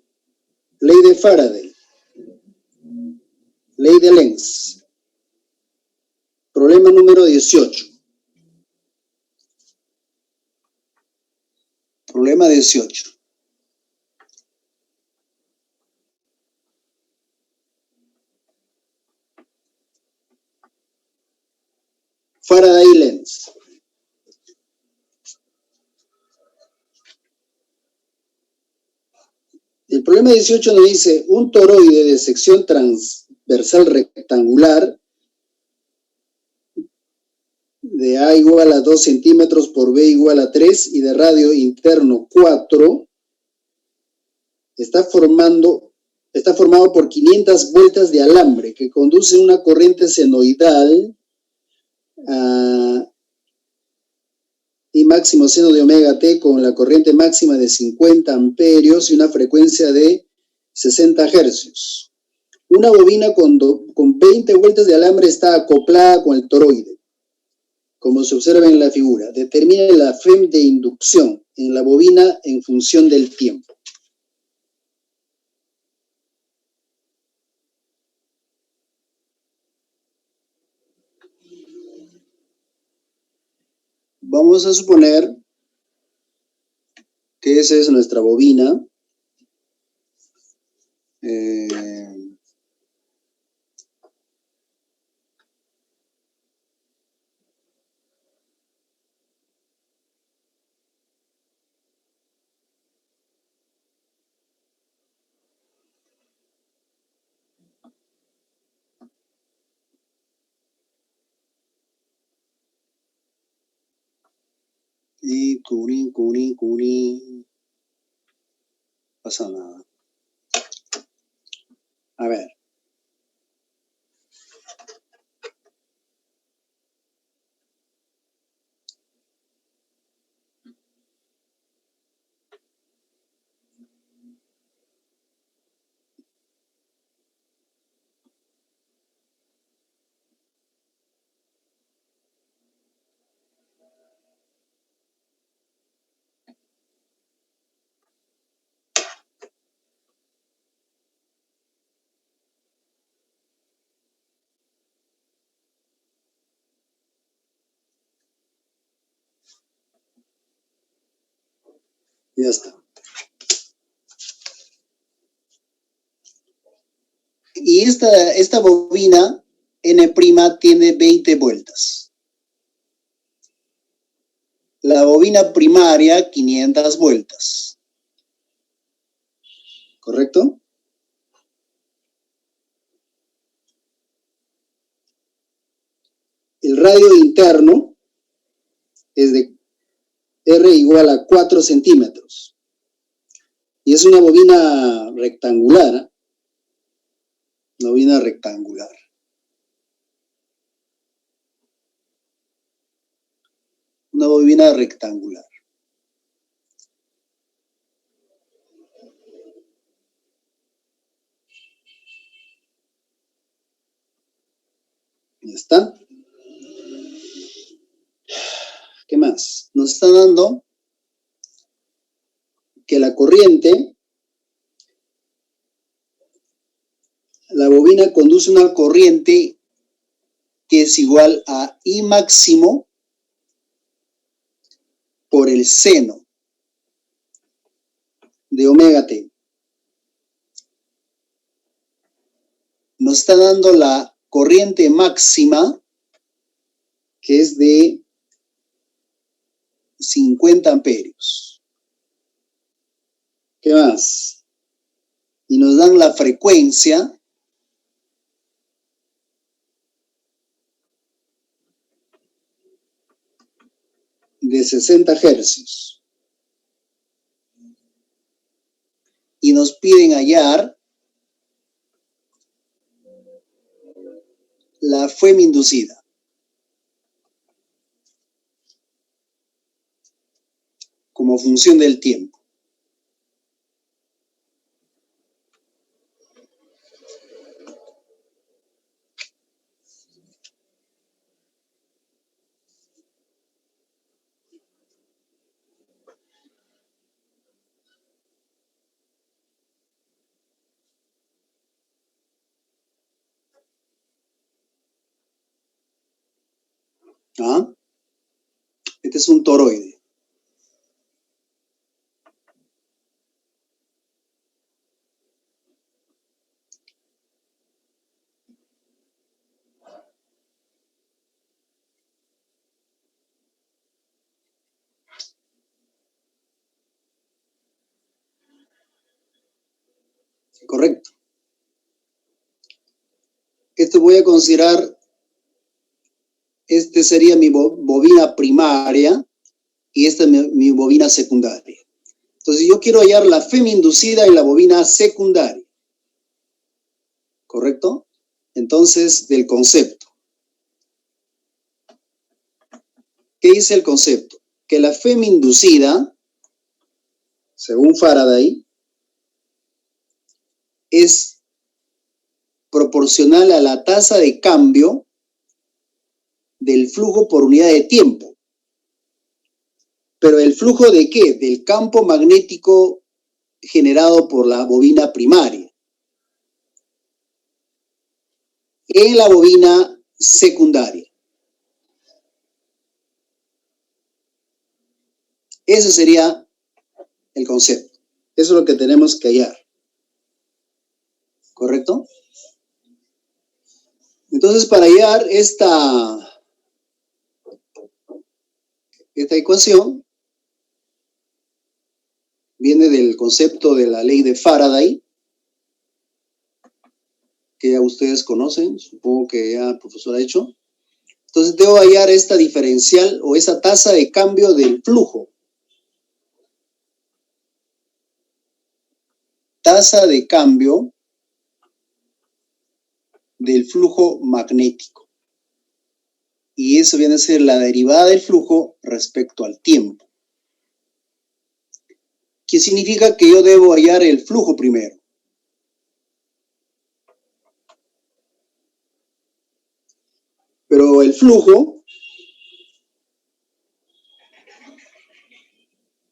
de Faraday. Ley de Lenz. Problema número 18. Problema 18. Faraday-Lenz. El problema 18 nos dice un toroide de sección transversal rectangular de A igual a 2 centímetros por B igual a 3 y de radio interno 4 está formado por 500 vueltas de alambre que conduce una corriente senoidal I máximo seno de omega t con la corriente máxima de 50 amperios y una frecuencia de 60 hercios. Una bobina con 20 vueltas de alambre está acoplada con el toroide, como se observa en la figura. Determine la FEM de inducción en la bobina en función del tiempo. Vamos a suponer que esa es nuestra bobina. Y curí. Pasa nada. A ver. Ya está. Y esta bobina N' tiene 20 vueltas. La bobina primaria, 500 vueltas. ¿Correcto? El radio interno es de R igual a 4 centímetros. Y es una bobina rectangular. Una bobina rectangular. Una bobina rectangular. Ya está. ¿Qué más? Nos está dando que la corriente, la bobina conduce una corriente que es igual a I máximo por el seno de omega t. Nos está dando la corriente máxima, que es de 50 amperios. ¿Qué más? Y nos dan la frecuencia, 60 hercios. Y nos piden hallar la FEM inducida. Como función del tiempo. ¿Ah? Este es un toroide. Correcto. Esto voy a considerar, este sería mi bobina primaria y esta es mi bobina secundaria. Entonces yo quiero hallar la FEM inducida en la bobina secundaria. ¿Correcto? Entonces, del concepto. ¿Qué dice el concepto? Que la FEM inducida, según Faraday, es proporcional a la tasa de cambio del flujo por unidad de tiempo. ¿Pero el flujo de qué? Del campo magnético generado por la bobina primaria. En la bobina secundaria. Ese sería el concepto. Eso es lo que tenemos que hallar. ¿Correcto? Entonces, para hallar esta ecuación, viene del concepto de la ley de Faraday, que ya ustedes conocen, supongo que ya el profesor ha hecho. Entonces, debo hallar esta diferencial o esa tasa de cambio del flujo. Tasa de cambio del flujo magnético. Y eso viene a ser la derivada del flujo respecto al tiempo. ¿Qué significa que yo debo hallar el flujo primero? Pero el flujo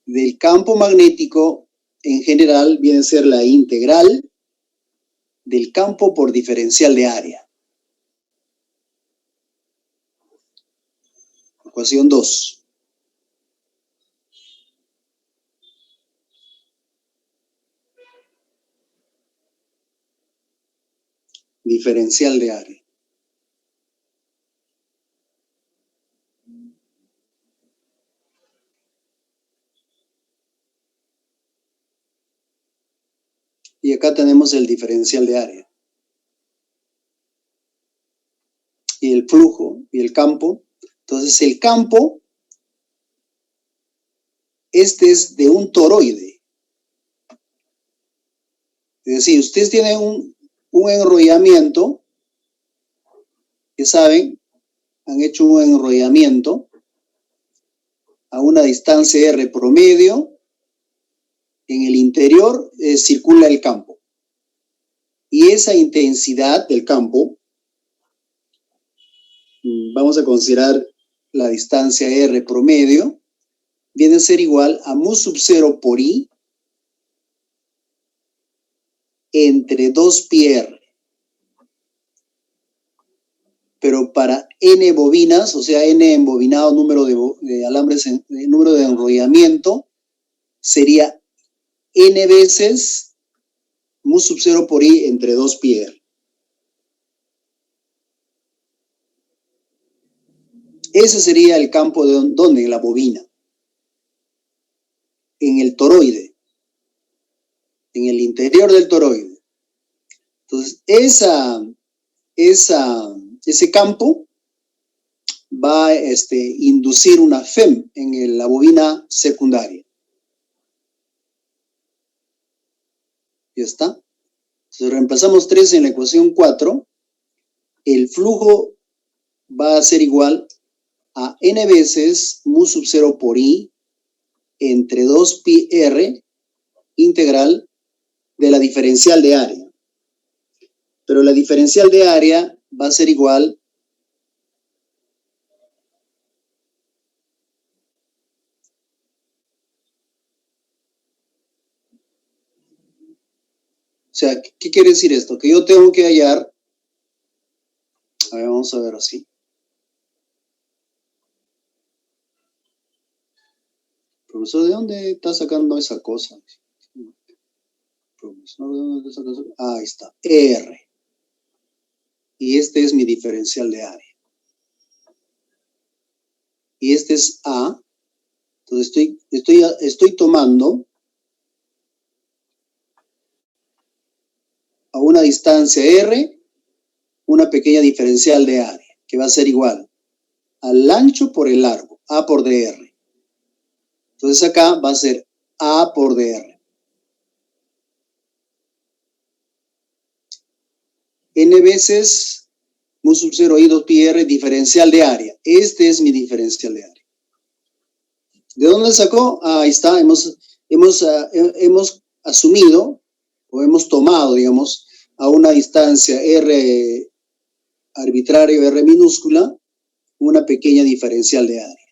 del campo magnético en general viene a ser la integral del campo por diferencial de área. Ecuación 2. Diferencial de área. Y acá tenemos el diferencial de área. Y el flujo y el campo. Entonces el campo, este es de un toroide. Es decir, ustedes tienen un enrollamiento, que saben, han hecho un enrollamiento a una distancia R promedio. En el interior circula el campo. Y esa intensidad del campo, vamos a considerar la distancia R promedio, viene a ser igual a mu sub 0 por I entre 2πr. Pero para n bobinas, o sea, n embobinado número de alambres, número de enrollamiento, sería n veces mu sub 0 por I entre 2πr. Ese sería el campo de ¿dónde? En la bobina. En el toroide. En el interior del toroide. Entonces, ese campo va a inducir una FEM en la bobina secundaria. ¿Ya está? Entonces reemplazamos 3 en la ecuación 4. El flujo va a ser igual a n veces mu sub 0 por i entre 2 pi r integral de la diferencial de área. Pero la diferencial de área va a ser igual o sea, ¿qué quiere decir esto? Que yo tengo que hallar, a ver, vamos a ver así. Profesor, ¿de dónde está sacando esa cosa? Profesor, ¿de dónde está sacando? Ah, ahí está, R. Y este es mi diferencial de área. Y este es A. Entonces estoy tomando a una distancia R una pequeña diferencial de área, que va a ser igual al ancho por el largo, A por dr. Entonces acá va a ser A por dr. N veces mu sub 0 i 2 pi r diferencial de área. Este es mi diferencial de área. ¿De dónde sacó? Ah, ahí está. Hemos asumido o hemos tomado, digamos, a una distancia R arbitraria, R minúscula, una pequeña diferencial de área.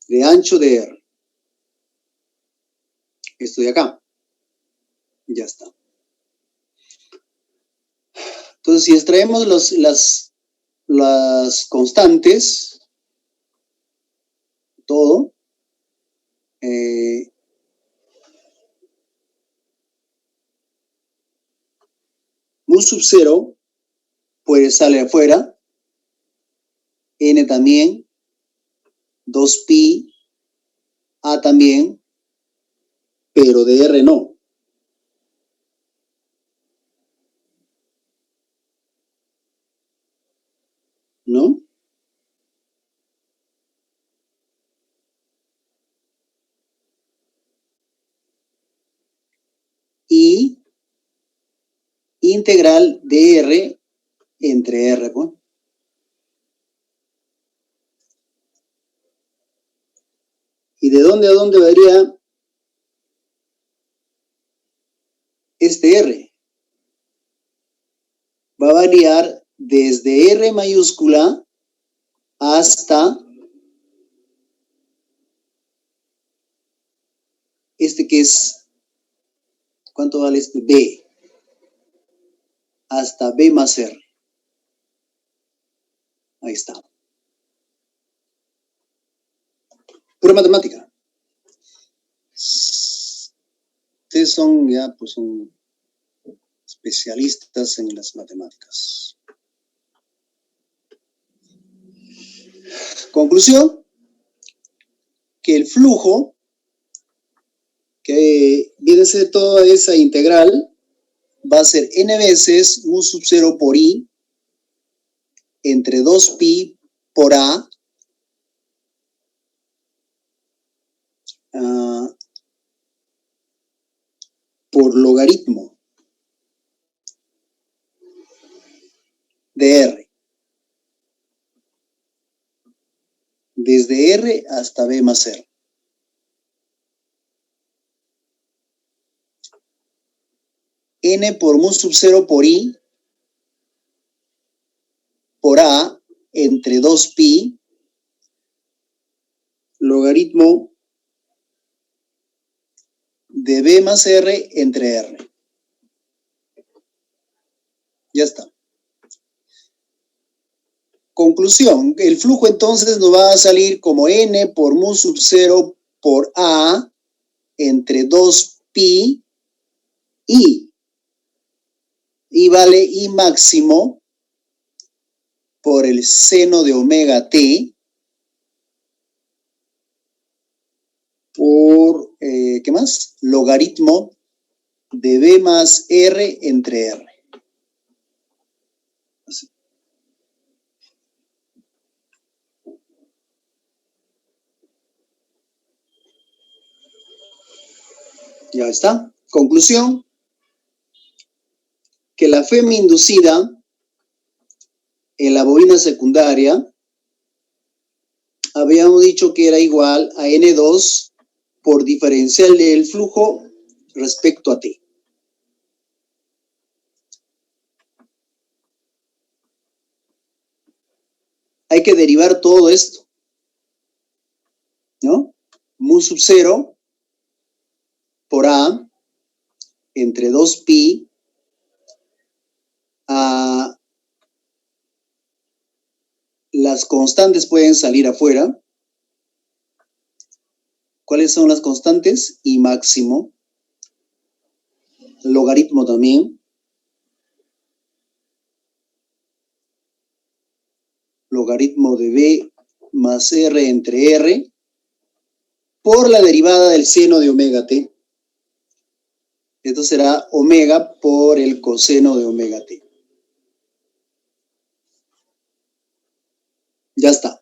De ancho de R. Esto de acá. Ya está. Entonces, si extraemos las constantes, todo, mu sub 0, pues sale afuera, n también, 2pi, a también, pero de r no. ¿No? Y integral de r entre r, pues. ¿Y de dónde a dónde varía este r? Va a variar desde r mayúscula hasta este que es, ¿cuánto vale este? B. Hasta B más R. Ahí está. Pura matemática. Ustedes son ya, pues son especialistas en las matemáticas. Conclusión, que el flujo, que viene a ser toda esa integral, va a ser n veces mu sub 0 por i entre 2pi por a por logaritmo de r. Desde r hasta b más r. N por mu sub 0 por i por a entre 2pi logaritmo de b más r entre r. Ya está. Conclusión, el flujo entonces nos va a salir como n por mu sub 0 por a entre 2pi i. Y vale i máximo por el seno de omega t por, ¿qué más? Logaritmo de b más r entre r. Así. Ya está. Conclusión, que la FEM inducida en la bobina secundaria habíamos dicho que era igual a N2 por diferencial del flujo respecto a T. Hay que derivar todo esto, ¿no? Mu sub 0 por A entre 2pi a las constantes pueden salir afuera. ¿Cuáles son las constantes? I máximo, logaritmo también, logaritmo de B más R entre R, por la derivada del seno de omega t. Esto será omega por el coseno de omega t. Ya está.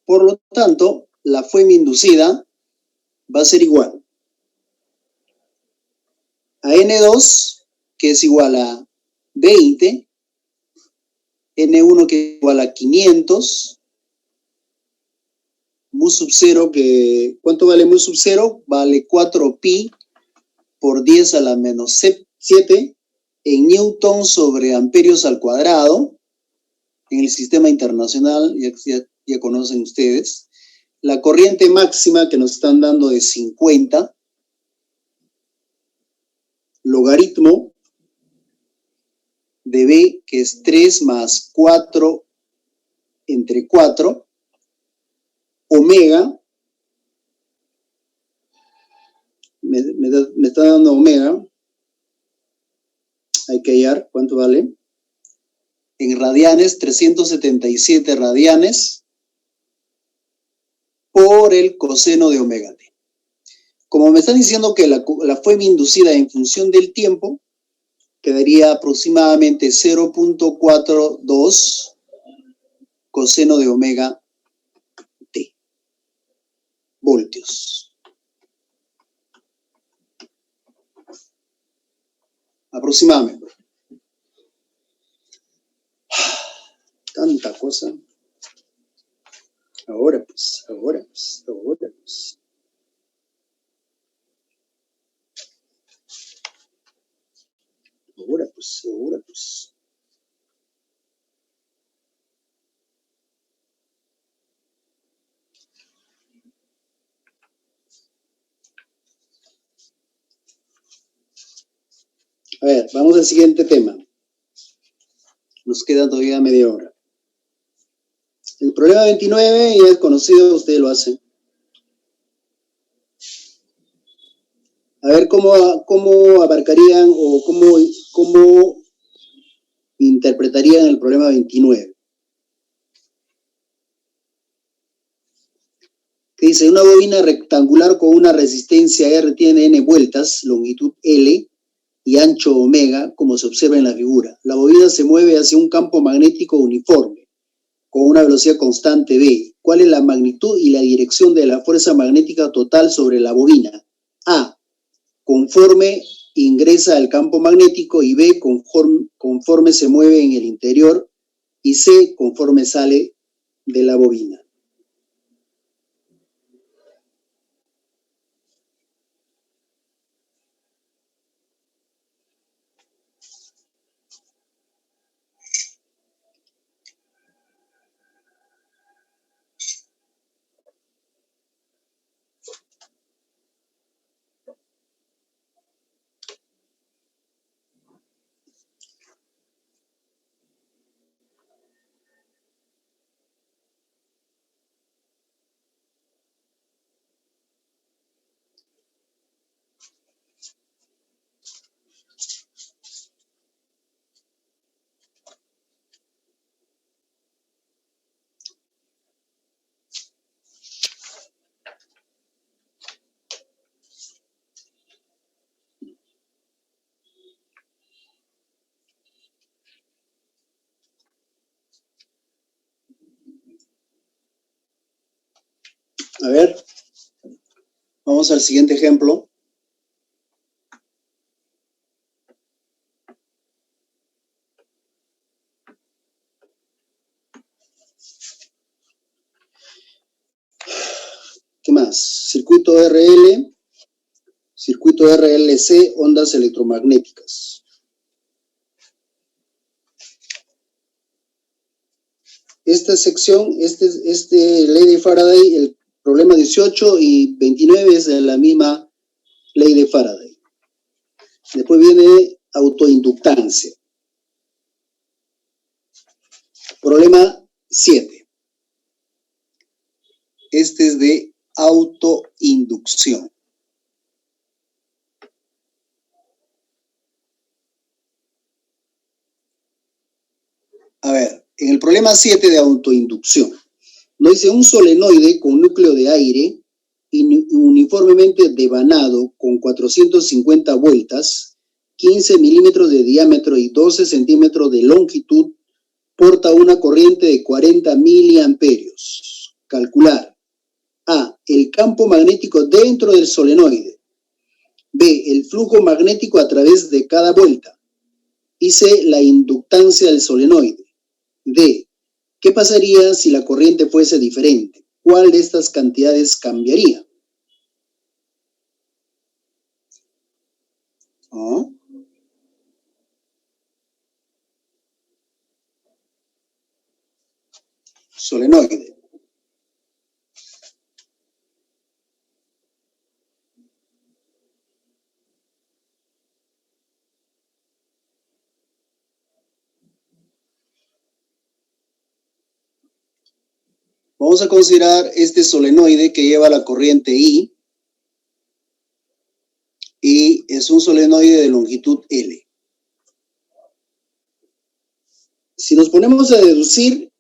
Por lo tanto, la FEM inducida va a ser igual a N2, que es igual a 20, N1 que es igual a 500, mu sub 0 que, ¿cuánto vale mu sub 0? Vale 4pi por 10 a la menos 7 en newton sobre amperios al cuadrado. En el sistema internacional, ya conocen ustedes. La corriente máxima que nos están dando es 50, logaritmo de B, que es 3 más 4 entre 4, omega, me está dando omega, hay que hallar cuánto vale, en radianes, 377 radianes por el coseno de omega t. Como me están diciendo que la FEM inducida en función del tiempo, quedaría aproximadamente 0.42 coseno de omega t, voltios. Aproximadamente. Tanta cosa. Ahora pues. A ver, vamos al siguiente tema. Nos queda todavía media hora. El problema 29 ya es conocido, ustedes lo hacen. A ver cómo abarcarían o cómo interpretarían el problema 29. Que dice, una bobina rectangular con una resistencia R tiene N vueltas, longitud L y ancho omega, como se observa en la figura. La bobina se mueve hacia un campo magnético uniforme, con una velocidad constante V. ¿Cuál es la magnitud y la dirección de la fuerza magnética total sobre la bobina? A, conforme ingresa al campo magnético, y B, conforme se mueve en el interior, y C, conforme sale de la bobina. A ver, Vamos al siguiente ejemplo. ¿Qué más? Circuito RL, circuito RLC, ondas electromagnéticas. Esta sección, ley de Faraday, el problema 18 y 29 es de la misma ley de Faraday. Después viene autoinductancia. Problema 7. Este es de autoinducción. A ver, en el problema 7 de autoinducción, nos dice un solenoide con núcleo de aire uniformemente devanado con 450 vueltas, 15 milímetros de diámetro y 12 centímetros de longitud, porta una corriente de 40 miliamperios. Calcular. A. El campo magnético dentro del solenoide. B. El flujo magnético a través de cada vuelta. Y C. La inductancia del solenoide. D. ¿Qué pasaría si la corriente fuese diferente? ¿Cuál de estas cantidades cambiaría? ¿Oh? Solenoide. Vamos a considerar este solenoide que lleva la corriente I y es un solenoide de longitud L. Si nos ponemos a deducir,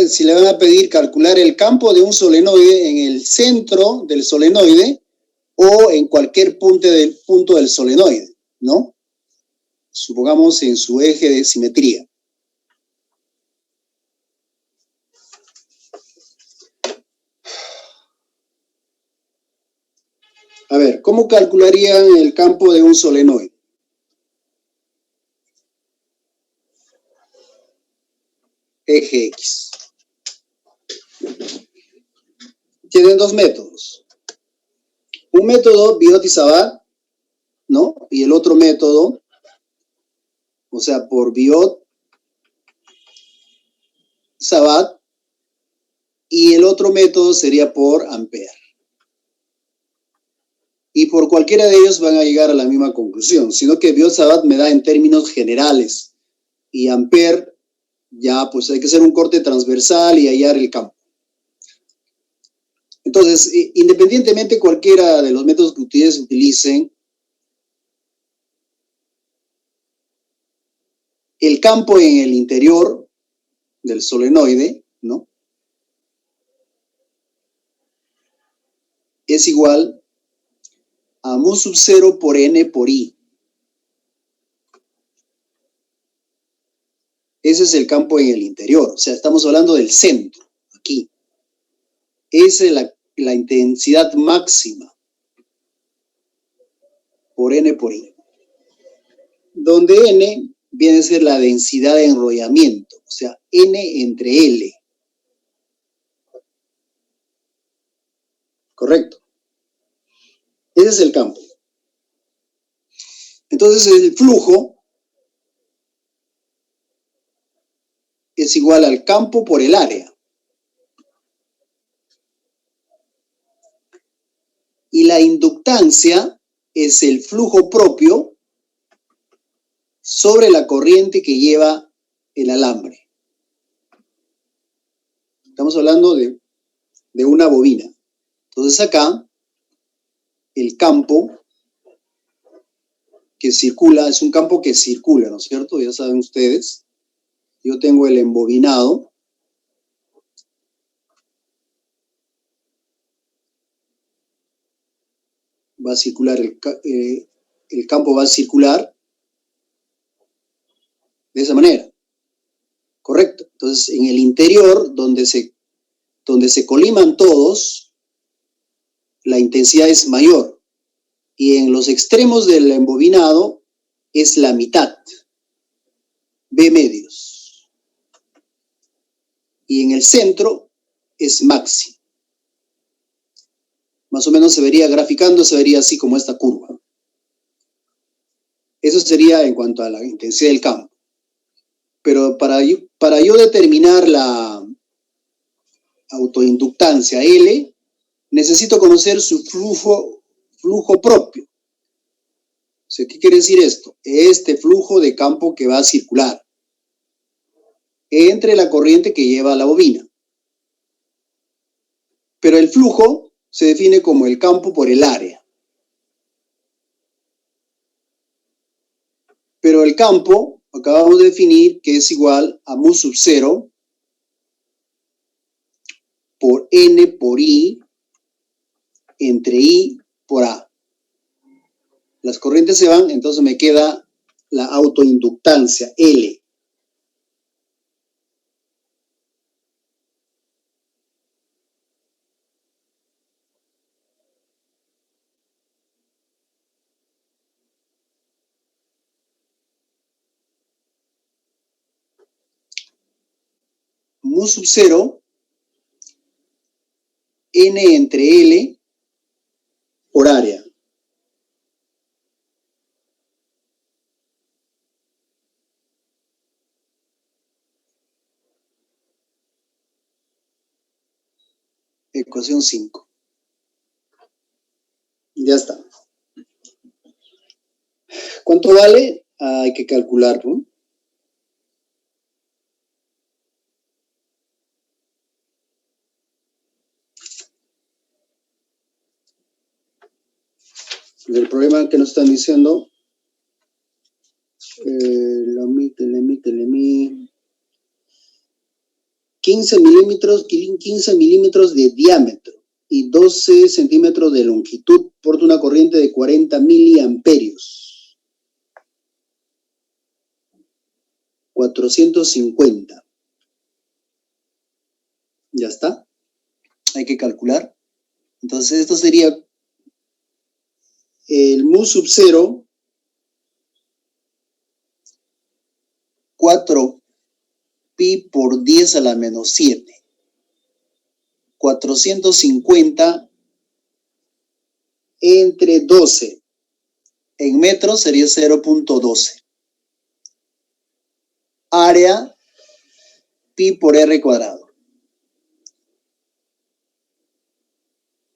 si le van a pedir calcular el campo de un solenoide en el centro del solenoide o en cualquier punto del solenoide, ¿no? Supongamos en su eje de simetría. A ver, ¿cómo calcularían el campo de un solenoide? Eje X. Tienen dos métodos. Un método Biot y Sabat, ¿no? Y el otro método, o sea, por Biot, Sabat, y el otro método sería por Ampère. Y por cualquiera de ellos van a llegar a la misma conclusión, sino que Biot-Sabat me da en términos generales y Ampère ya pues hay que hacer un corte transversal y hallar el campo. Entonces, independientemente cualquiera de los métodos que ustedes utilicen, el campo en el interior del solenoide, ¿no? Es igual a mu sub 0 por n por i. Ese es el campo en el interior, o sea, estamos hablando del centro, aquí. Esa es la intensidad máxima por n por i. Donde n viene a ser la densidad de enrollamiento, o sea, n entre L. Correcto. Ese es el campo. Entonces el flujo es igual al campo por el área. Y la inductancia es el flujo propio sobre la corriente que lleva el alambre. Estamos hablando de una bobina. Entonces acá el campo que circula, es un campo que circula, ¿no es cierto? Ya saben ustedes. Yo tengo el embobinado. Va a circular, el campo va a circular de esa manera. Correcto. Entonces, en el interior, donde se coliman todos, la intensidad es mayor. Y en los extremos del embobinado es la mitad, B medios. Y en el centro es máximo. Más o menos se vería, graficando, se vería así como esta curva. Eso sería en cuanto a la intensidad del campo. Pero para yo determinar la autoinductancia L, necesito conocer su flujo propio. O sea, ¿qué quiere decir esto? Este flujo de campo que va a circular entre la corriente que lleva a la bobina. Pero el flujo se define como el campo por el área. Pero el campo, acabamos de definir que es igual a mu sub 0 por N por I entre I por A. Las corrientes se van, entonces me queda la autoinductancia, L. Mu sub 0, N entre L por área. Ecuación 5. Ya está. ¿Cuánto vale? Hay que calcularlo. El problema que nos están diciendo, mi 15 milímetros de diámetro y 12 centímetros de longitud, porta una corriente de 40 miliamperios. 450. Ya está. Hay que calcular. Entonces esto sería el mu sub 0, 4 pi por 10 a la menos 7. 450 entre 12. En metros sería 0.12. Área pi por r cuadrado.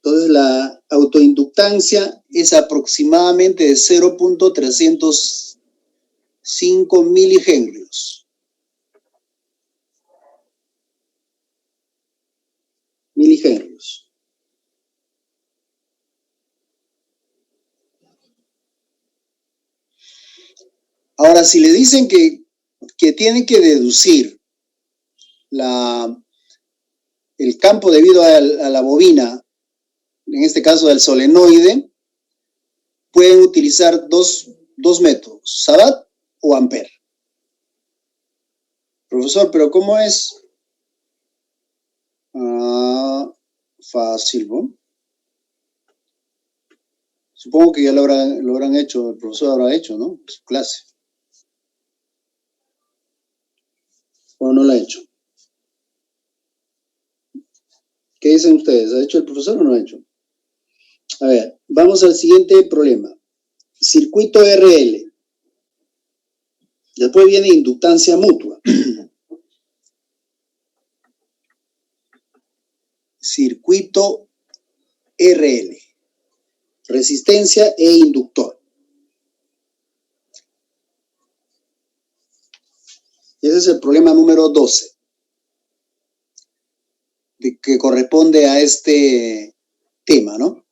Entonces la autoinductancia es aproximadamente de 0.305 milihenrios. Ahora, si le dicen que tiene que deducir el campo debido a la bobina, en este caso del solenoide, pueden utilizar dos métodos, Sabat o Ampere. Profesor, ¿pero cómo es? Fácil, ¿no? Supongo que ya lo habrán hecho, el profesor habrá hecho, ¿no? Su clase. ¿O no la ha hecho? ¿Qué dicen ustedes? ¿Ha hecho el profesor o no ha hecho? A ver, vamos al siguiente problema. Circuito RL. Después viene inductancia mutua. Circuito RL. Resistencia e inductor. Ese es el problema número 12. Que corresponde a este tema, ¿no?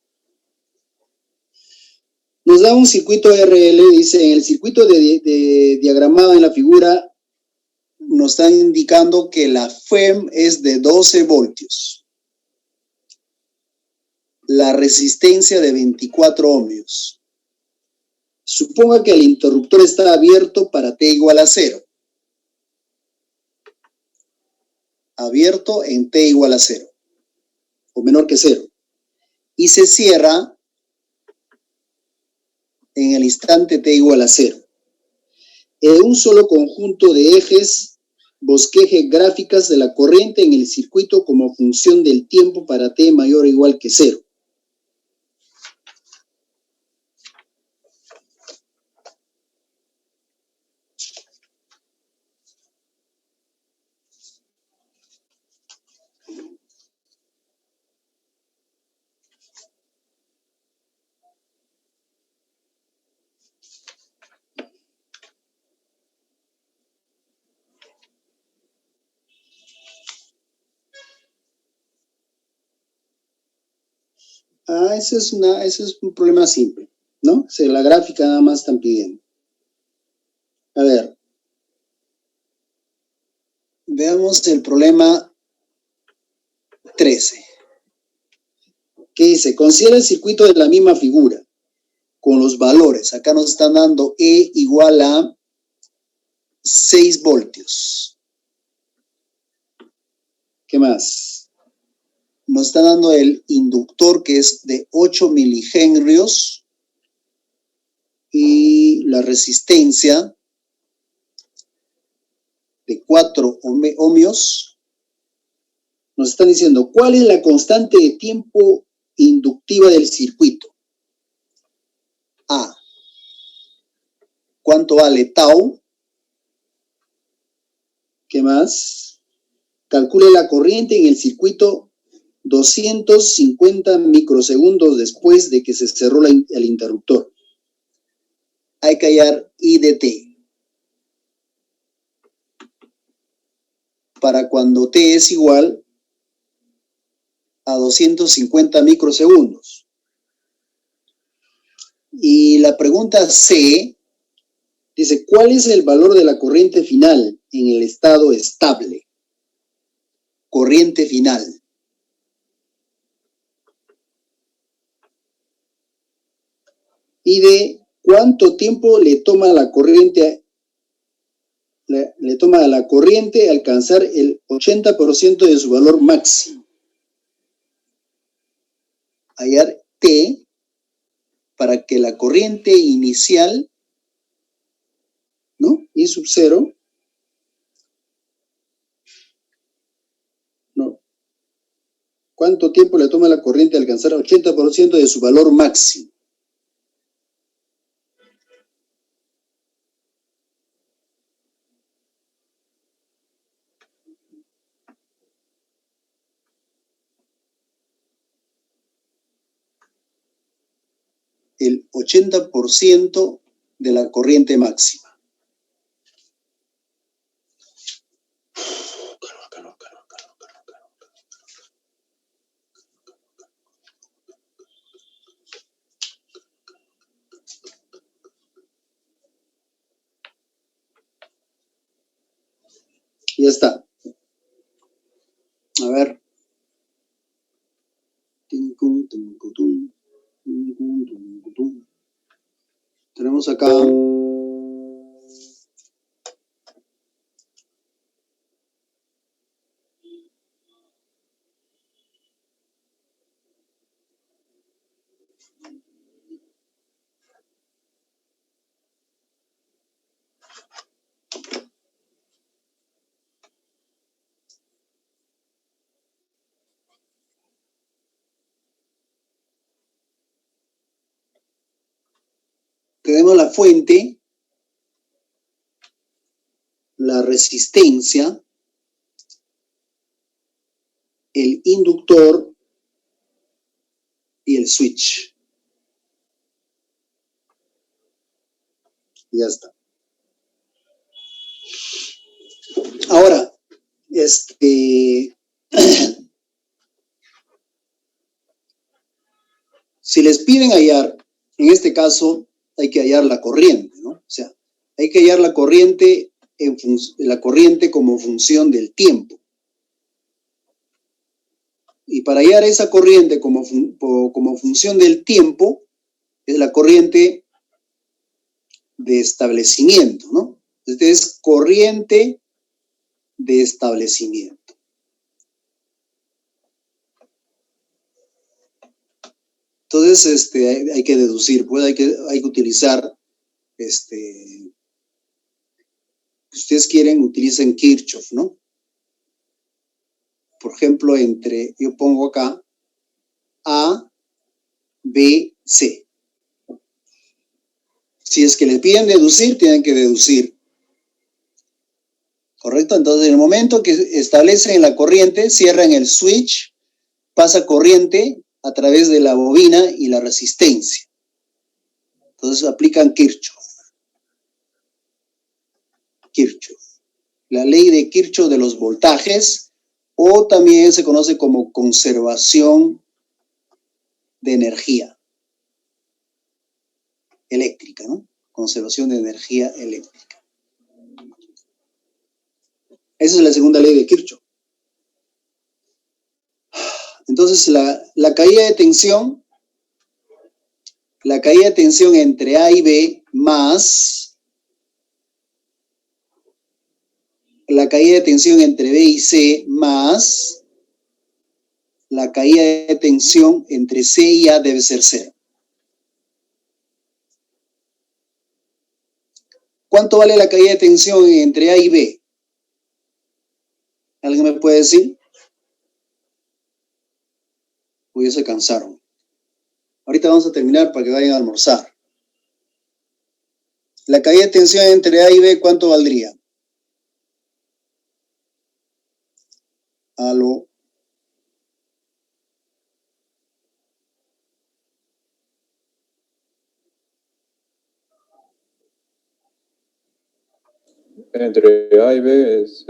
Nos da un circuito RL, dice, en el circuito diagramado en la figura, nos están indicando que la FEM es de 12 voltios. La resistencia de 24 ohmios. Suponga que el interruptor está abierto para T igual a 0. Abierto en T igual a 0. O menor que 0. y se cierra en el instante t igual a 0. En un solo conjunto de ejes, bosqueje gráficas de la corriente en el circuito como función del tiempo para t mayor o igual que 0. Ese es un problema simple, ¿no? O sea, la gráfica nada más están pidiendo. A ver. Veamos el problema 13. ¿Qué dice? Considera el circuito de la misma figura con los valores. Acá nos están dando E igual a 6 voltios. ¿Qué más? Nos está dando el inductor que es de 8 milihenrios y la resistencia de 4 ohmios. Nos están diciendo cuál es la constante de tiempo inductiva del circuito. A. ¿Cuánto vale tau? ¿Qué más? Calcule la corriente en el circuito 250 microsegundos después de que se cerró el interruptor. Hay que hallar I de t. Para cuando t es igual a 250 microsegundos. Y la pregunta C dice, ¿cuál es el valor de la corriente final en el estado estable? Corriente final. Y de cuánto tiempo le toma a la corriente alcanzar el 80% de su valor máximo. Hallar T para que la corriente inicial, ¿no? I sub 0, ¿no? ¿Cuánto tiempo le toma a la corriente alcanzar el 80% de su valor máximo? El 80% de la corriente máxima. Ya está. A ver. Tenemos acá tenemos la fuente, la resistencia, el inductor y el switch. Ya está. Ahora, si les piden hallar, en este caso hay que hallar la corriente, ¿no? O sea, hay que hallar la corriente, como función del tiempo. Y para hallar esa corriente como función del tiempo, es la corriente de establecimiento, ¿no? Este es corriente de establecimiento. Entonces, hay que deducir, pues hay que utilizar, si ustedes quieren, utilicen Kirchhoff, ¿no? Por ejemplo, yo pongo acá A, B, C. Si es que les piden deducir, tienen que deducir. ¿Correcto? Entonces, en el momento que establecen la corriente, cierran el switch, pasa corriente a través de la bobina y la resistencia. Entonces, aplican Kirchhoff. La ley de Kirchhoff de los voltajes, o también se conoce como conservación de energía eléctrica, ¿no? Conservación de energía eléctrica. Esa es la segunda ley de Kirchhoff. Entonces, la caída de tensión entre A y B más la caída de tensión entre B y C más la caída de tensión entre C y A debe ser 0. ¿Cuánto vale la caída de tensión entre A y B? ¿Alguien me puede decir? Pues ya se cansaron. Ahorita vamos a terminar para que vayan a almorzar. La caída de tensión entre A y B, ¿cuánto valdría? Aló. Entre A y B es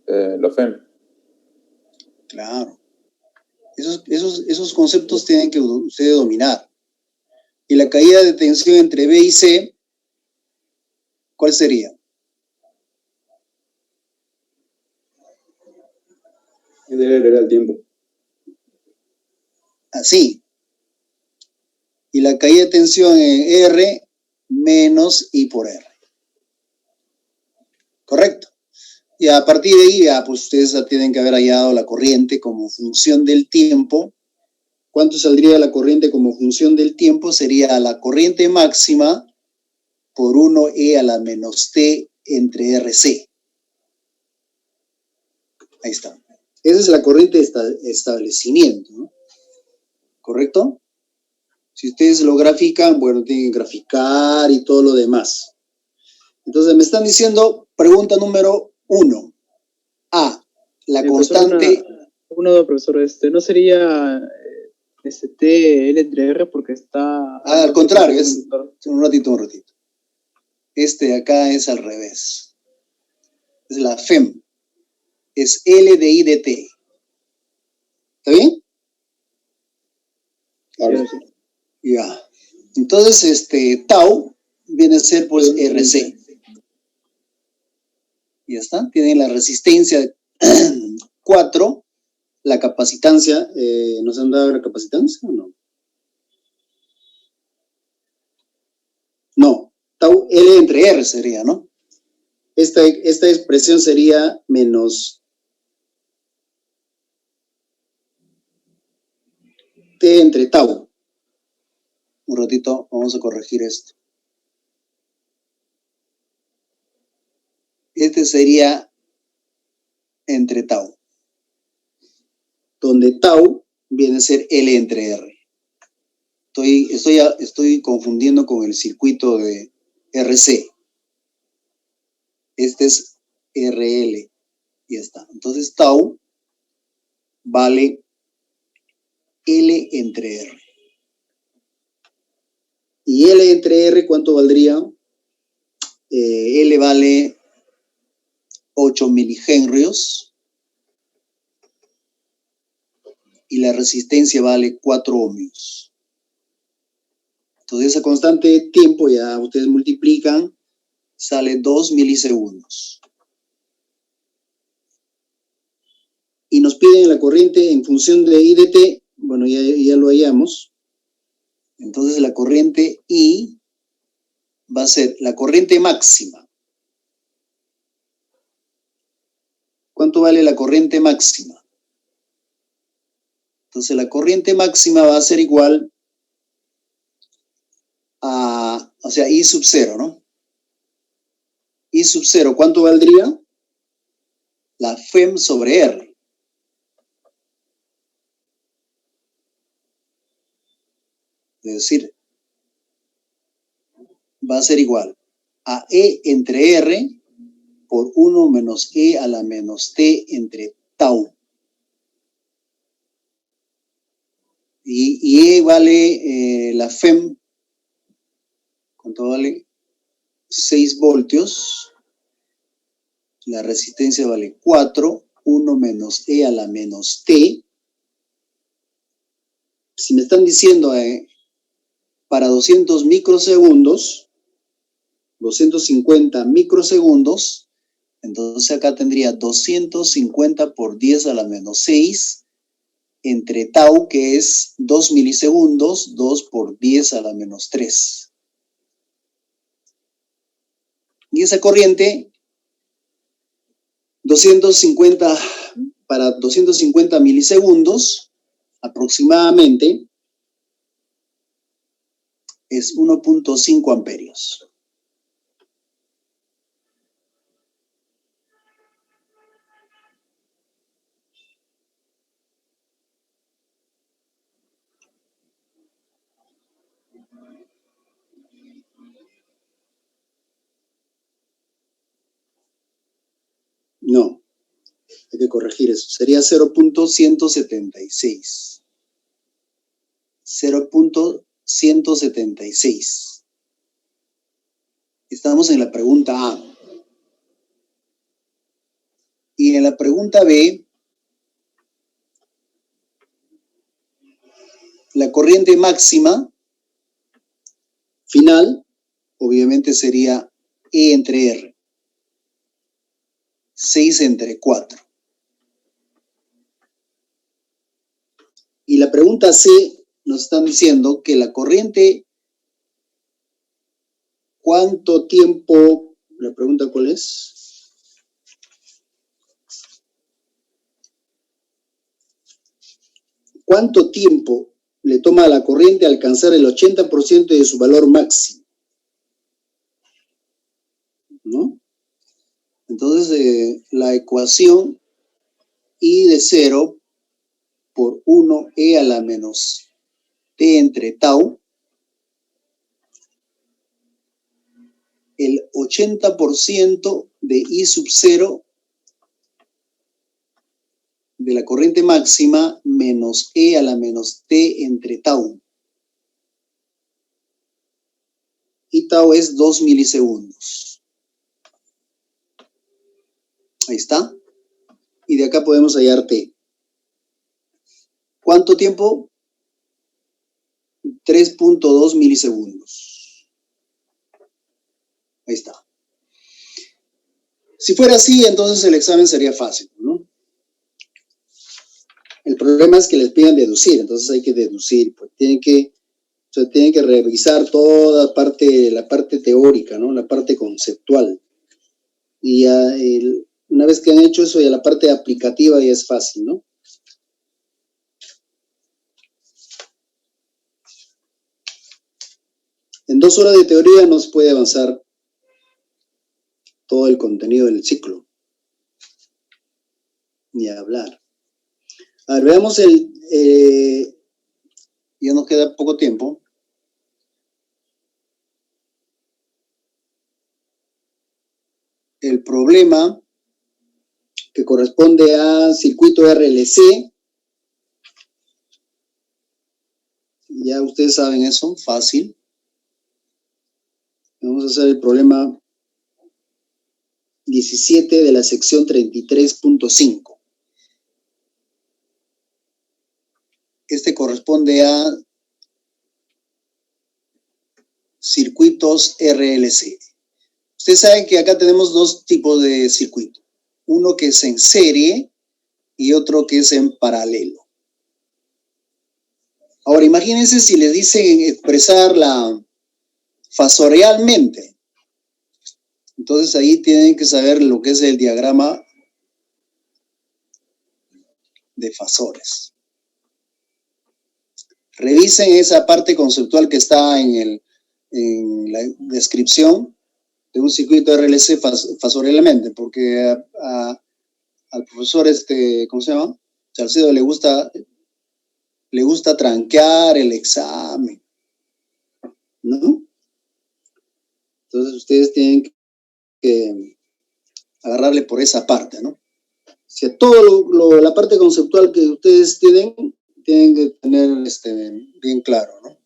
la FEM. Claro. Esos conceptos tienen que ustedes dominar. Y la caída de tensión entre B y C, ¿cuál sería? Debe ver el tiempo. Así. Y la caída de tensión en R menos I por R. ¿Correcto? Y a partir de ahí, ya, pues ustedes tienen que haber hallado la corriente como función del tiempo. ¿Cuánto saldría la corriente como función del tiempo? Sería la corriente máxima por 1E a la menos T entre RC. Ahí está. Esa es la corriente de establecimiento, ¿no? ¿Correcto? Si ustedes lo grafican, bueno, tienen que graficar y todo lo demás. Entonces, me están diciendo, pregunta número 1. A, la constante... Profesor, ¿no sería T, L entre R porque está... al contrario, es... Un ratito. De acá es al revés. Es la FEM. Es L de I de T. ¿Está bien? Claro. Ya. Entonces, tau viene a ser pues RC. Ya está. Tienen la resistencia 4, la capacitancia. ¿Nos han dado la capacitancia o no? No. Tau L entre R sería, ¿no? Esta expresión sería menos T entre tau. Un ratito, vamos a corregir esto. Este sería entre tau. Donde tau viene a ser L entre R. Estoy confundiendo con el circuito de RC. Este es RL. Ya está. Entonces tau vale L entre R. ¿Y L entre R cuánto valdría? L vale 8 milihenrios y la resistencia vale 4 ohmios. Entonces esa constante de tiempo ya ustedes multiplican, sale 2 milisegundos. Y nos piden la corriente en función de I de T, bueno, ya lo hallamos. Entonces la corriente I va a ser la corriente máxima. ¿Cuánto vale la corriente máxima? Entonces la corriente máxima va a ser igual a, o sea, I sub 0, ¿no? I sub 0, ¿cuánto valdría? La FEM sobre R. Es decir, va a ser igual a E entre R por 1 menos E a la menos T entre tau. Y E vale la FEM, ¿cuánto vale? 6 voltios. La resistencia vale 4, 1 menos E a la menos T. Si me están diciendo para 200 microsegundos, 250 microsegundos, entonces acá tendría 250 por 10 a la menos 6 entre tau, que es 2 milisegundos, 2 por 10 a la menos 3. Y esa corriente, para 250 milisegundos, aproximadamente, es 1.5 amperios. No, hay que corregir eso. Sería 0.176. 0.176. Estamos en la pregunta A. Y en la pregunta B, la corriente máxima final, obviamente sería E entre R. 6 entre 4. Y la pregunta C nos están diciendo que la corriente, ¿cuánto tiempo? La pregunta, ¿cuál es? ¿Cuánto tiempo le toma a la corriente alcanzar el 80% de su valor máximo? ¿No? Entonces, la ecuación I de 0 por 1 E a la menos T entre tau, el 80% de I sub 0 de la corriente máxima menos E a la menos T entre tau. Y tau es 2 milisegundos. Ahí está. Y de acá podemos hallar T. ¿Cuánto tiempo? 3.2 milisegundos. Ahí está. Si fuera así, entonces el examen sería fácil, ¿no? El problema es que les piden deducir, entonces hay que deducir, pues tienen que revisar toda la parte teórica, ¿no? La parte conceptual. Y ya una vez que han hecho eso, ya la parte aplicativa ya es fácil, ¿no? En 2 horas de teoría no se puede avanzar todo el contenido del ciclo, ni hablar. A ver, veamos ya nos queda poco tiempo. El problema que corresponde a circuito RLC. Ya ustedes saben eso, fácil. Vamos a hacer el problema 17 de la sección 33.5. Este corresponde a circuitos RLC. Ustedes saben que acá tenemos 2 tipos de circuito. Uno que es en serie y otro que es en paralelo. Ahora, imagínense si les dicen expresar la fasorealmente. Entonces ahí tienen que saber lo que es el diagrama de fasores. revisen esa parte conceptual que está en la descripción de un circuito RLC fasorialmente, porque al profesor, ¿cómo se llama? Salcedo le gusta tranquear el examen, ¿no? Entonces ustedes tienen que agarrarle por esa parte, ¿no? O sea, la parte conceptual que ustedes tienen que tener bien claro, ¿no?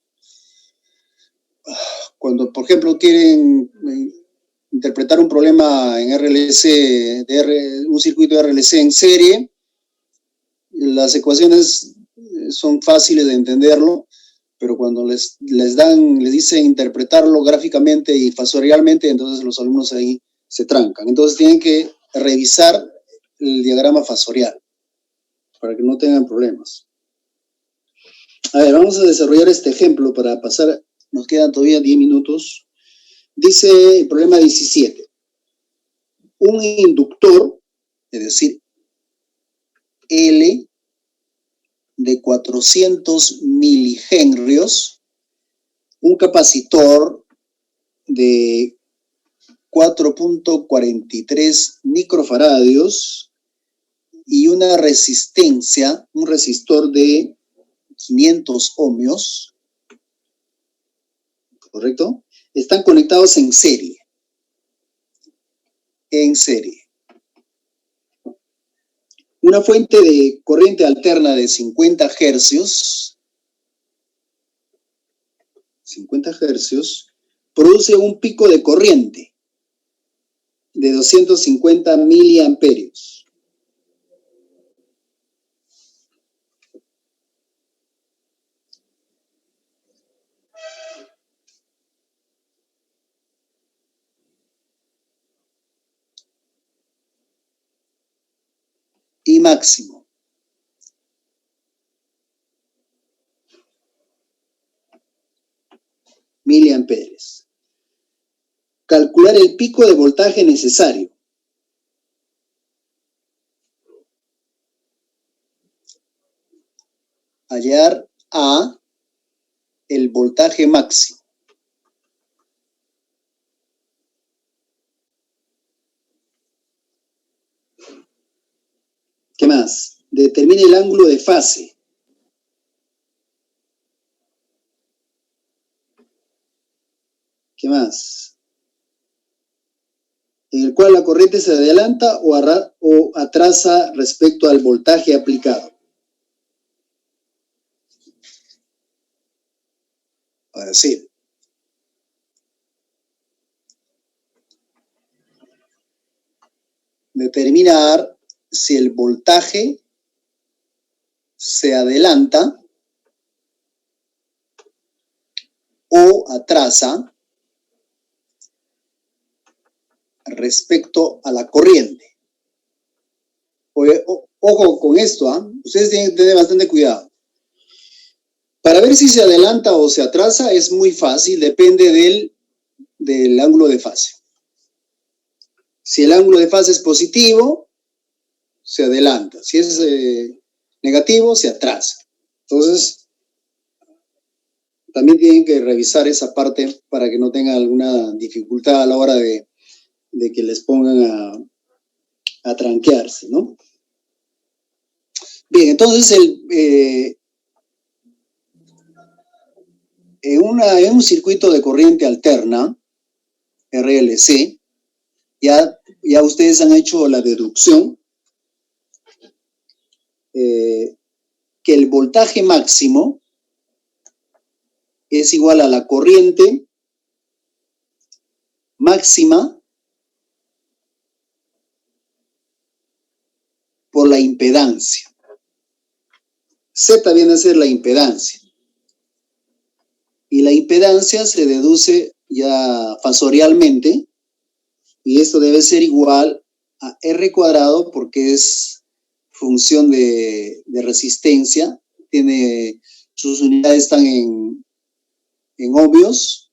Cuando, por ejemplo, quieren interpretar un problema en RLC, un circuito de RLC en serie, las ecuaciones son fáciles de entenderlo, pero cuando les dicen interpretarlo gráficamente y fasorialmente, entonces los alumnos ahí se trancan. Entonces tienen que revisar el diagrama fasorial para que no tengan problemas. A ver, vamos a desarrollar este ejemplo para pasar, nos quedan todavía 10 minutos. Dice el problema 17. Un inductor, es decir, L de 400 milihenrios, un capacitor de 4.43 microfaradios y una resistencia, un resistor de 500 ohmios, ¿correcto? Están conectados en serie. En serie. Una fuente de corriente alterna de 50 hercios, produce un pico de corriente de 250 miliamperios. Y máximo. Miliamperes. Calcular el pico de voltaje necesario. Hallar A, el voltaje máximo. ¿Qué más? Determine el ángulo de fase. ¿Qué más? En el cual la corriente se adelanta o atrasa respecto al voltaje aplicado. Ahora sí. Determinar si el voltaje se adelanta o atrasa respecto a la corriente. Ojo con esto, ¿eh? Ustedes tienen que tener bastante cuidado. Para ver si se adelanta o se atrasa es muy fácil, depende del ángulo de fase. Si el ángulo de fase es positivo, se adelanta. Si es negativo, se atrasa. Entonces, también tienen que revisar esa parte para que no tengan alguna dificultad a la hora de que les pongan a tranquearse, ¿no? Bien, entonces en un circuito de corriente alterna, RLC, ya ustedes han hecho la deducción que el voltaje máximo es igual a la corriente máxima por la impedancia. Z viene a ser la impedancia. Y la impedancia se deduce ya fasorialmente, y esto debe ser igual a R cuadrado porque es función de resistencia, sus unidades están en ohmios,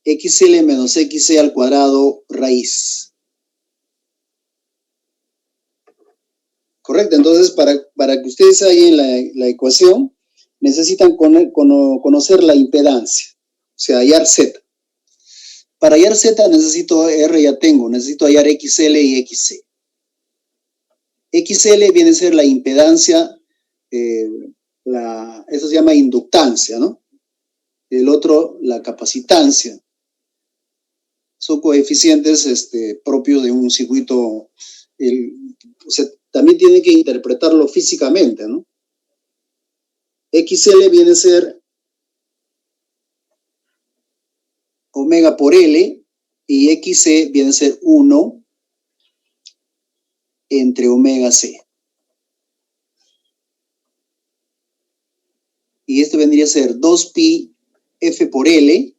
XL menos XC al cuadrado raíz. Correcto, entonces para que ustedes hagan la ecuación, necesitan conocer la impedancia, o sea, hallar Z. Para hallar Z necesito R, ya tengo, necesito hallar XL y XC. XL viene a ser la impedancia, eso se llama inductancia, ¿no? El otro, la capacitancia. Son coeficientes propios de un circuito, o sea, también tienen que interpretarlo físicamente, ¿no? XL viene a ser omega por L y XC viene a ser 1 entre omega C. Y esto vendría a ser 2pi F por L,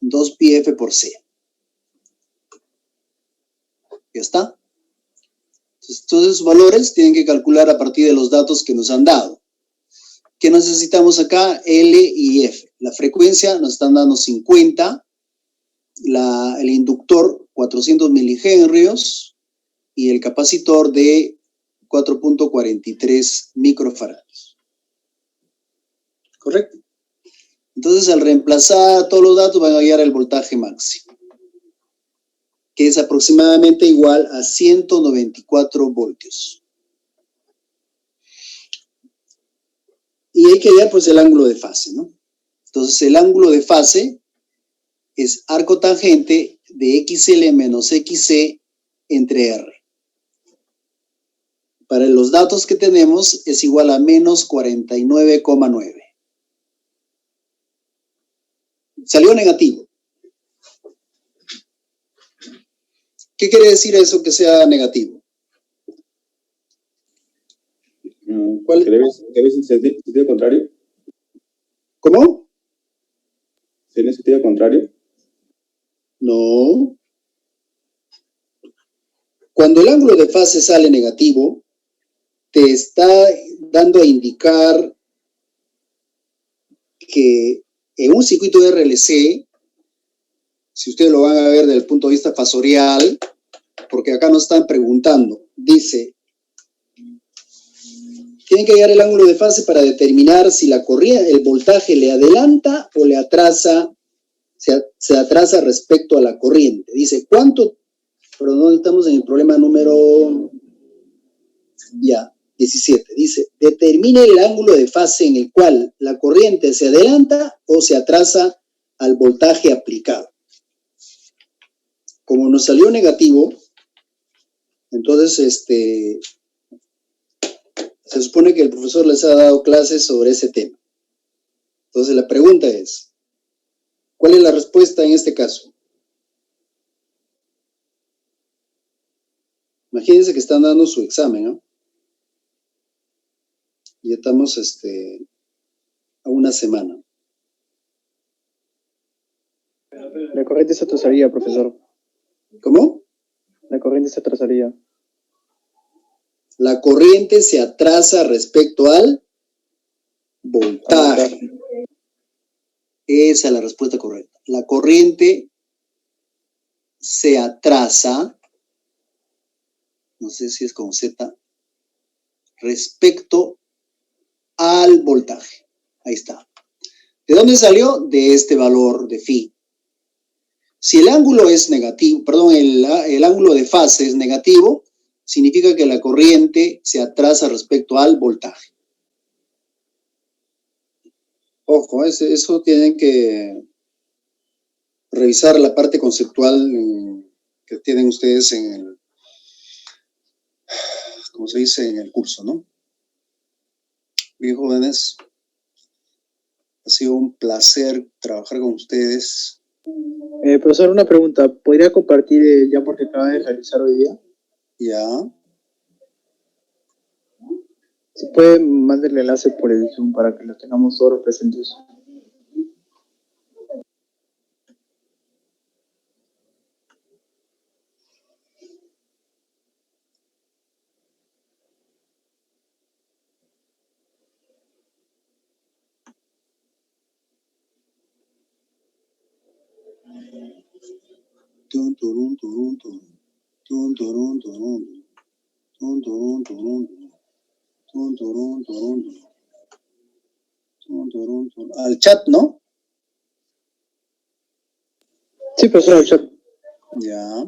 2pi F por C. Ya está. Entonces, todos esos valores tienen que calcular a partir de los datos que nos han dado. ¿Qué necesitamos acá? L y F. La frecuencia nos están dando 50, el inductor 400 milihenrios y el capacitor de 4.43 microfarads. ¿Correcto? Entonces, al reemplazar todos los datos van a hallar el voltaje máximo, que es aproximadamente igual a 194 voltios. Y hay que hallar pues el ángulo de fase, ¿no? Entonces el ángulo de fase es arco tangente de XL menos XC entre R. Para los datos que tenemos es igual a menos 49,9. Salió negativo. ¿Qué quiere decir eso que sea negativo? ¿Cuál? ¿Que ves en sentido contrario? ¿Cómo? ¿Tiene sentido contrario? No. Cuando el ángulo de fase sale negativo, te está dando a indicar que en un circuito de RLC, si ustedes lo van a ver desde el punto de vista fasorial, porque acá nos están preguntando, dice, tienen que hallar el ángulo de fase para determinar si la corriente, el voltaje le adelanta o le atrasa, se atrasa respecto a la corriente. Dice, ¿cuánto? Pero no estamos en el problema número 17. Dice, determine el ángulo de fase en el cual la corriente se adelanta o se atrasa al voltaje aplicado. Como nos salió negativo, entonces se supone que el profesor les ha dado clases sobre ese tema. Entonces la pregunta es, ¿cuál es la respuesta en este caso? Imagínense que están dando su examen, ¿no? Ya estamos a una semana. La corriente se atrasaría, profesor. ¿Cómo? La corriente se atrasaría. La corriente se atrasa respecto al voltaje. Esa es la respuesta correcta. La corriente se atrasa, no sé si es con Z, respecto al voltaje. Ahí está. ¿De dónde salió? De este valor de phi. Si el ángulo es negativo, perdón, el ángulo de fase es negativo, significa que la corriente se atrasa respecto al voltaje. Ojo, eso tienen que revisar la parte conceptual que tienen ustedes en el, como se dice, en el curso, ¿no? Bien, jóvenes, ha sido un placer trabajar con ustedes. Profesor, una pregunta. ¿Podría compartir el Jamboard que acaba de realizar hoy día? Ya. Si puede, mande el enlace por el Zoom para que lo tengamos todos presentes. Tun, turun, turun, turun. Tun, turun, turun. Tun, turun, turun. Al chat, ¿no? Sí, profesor, el chat. Ya.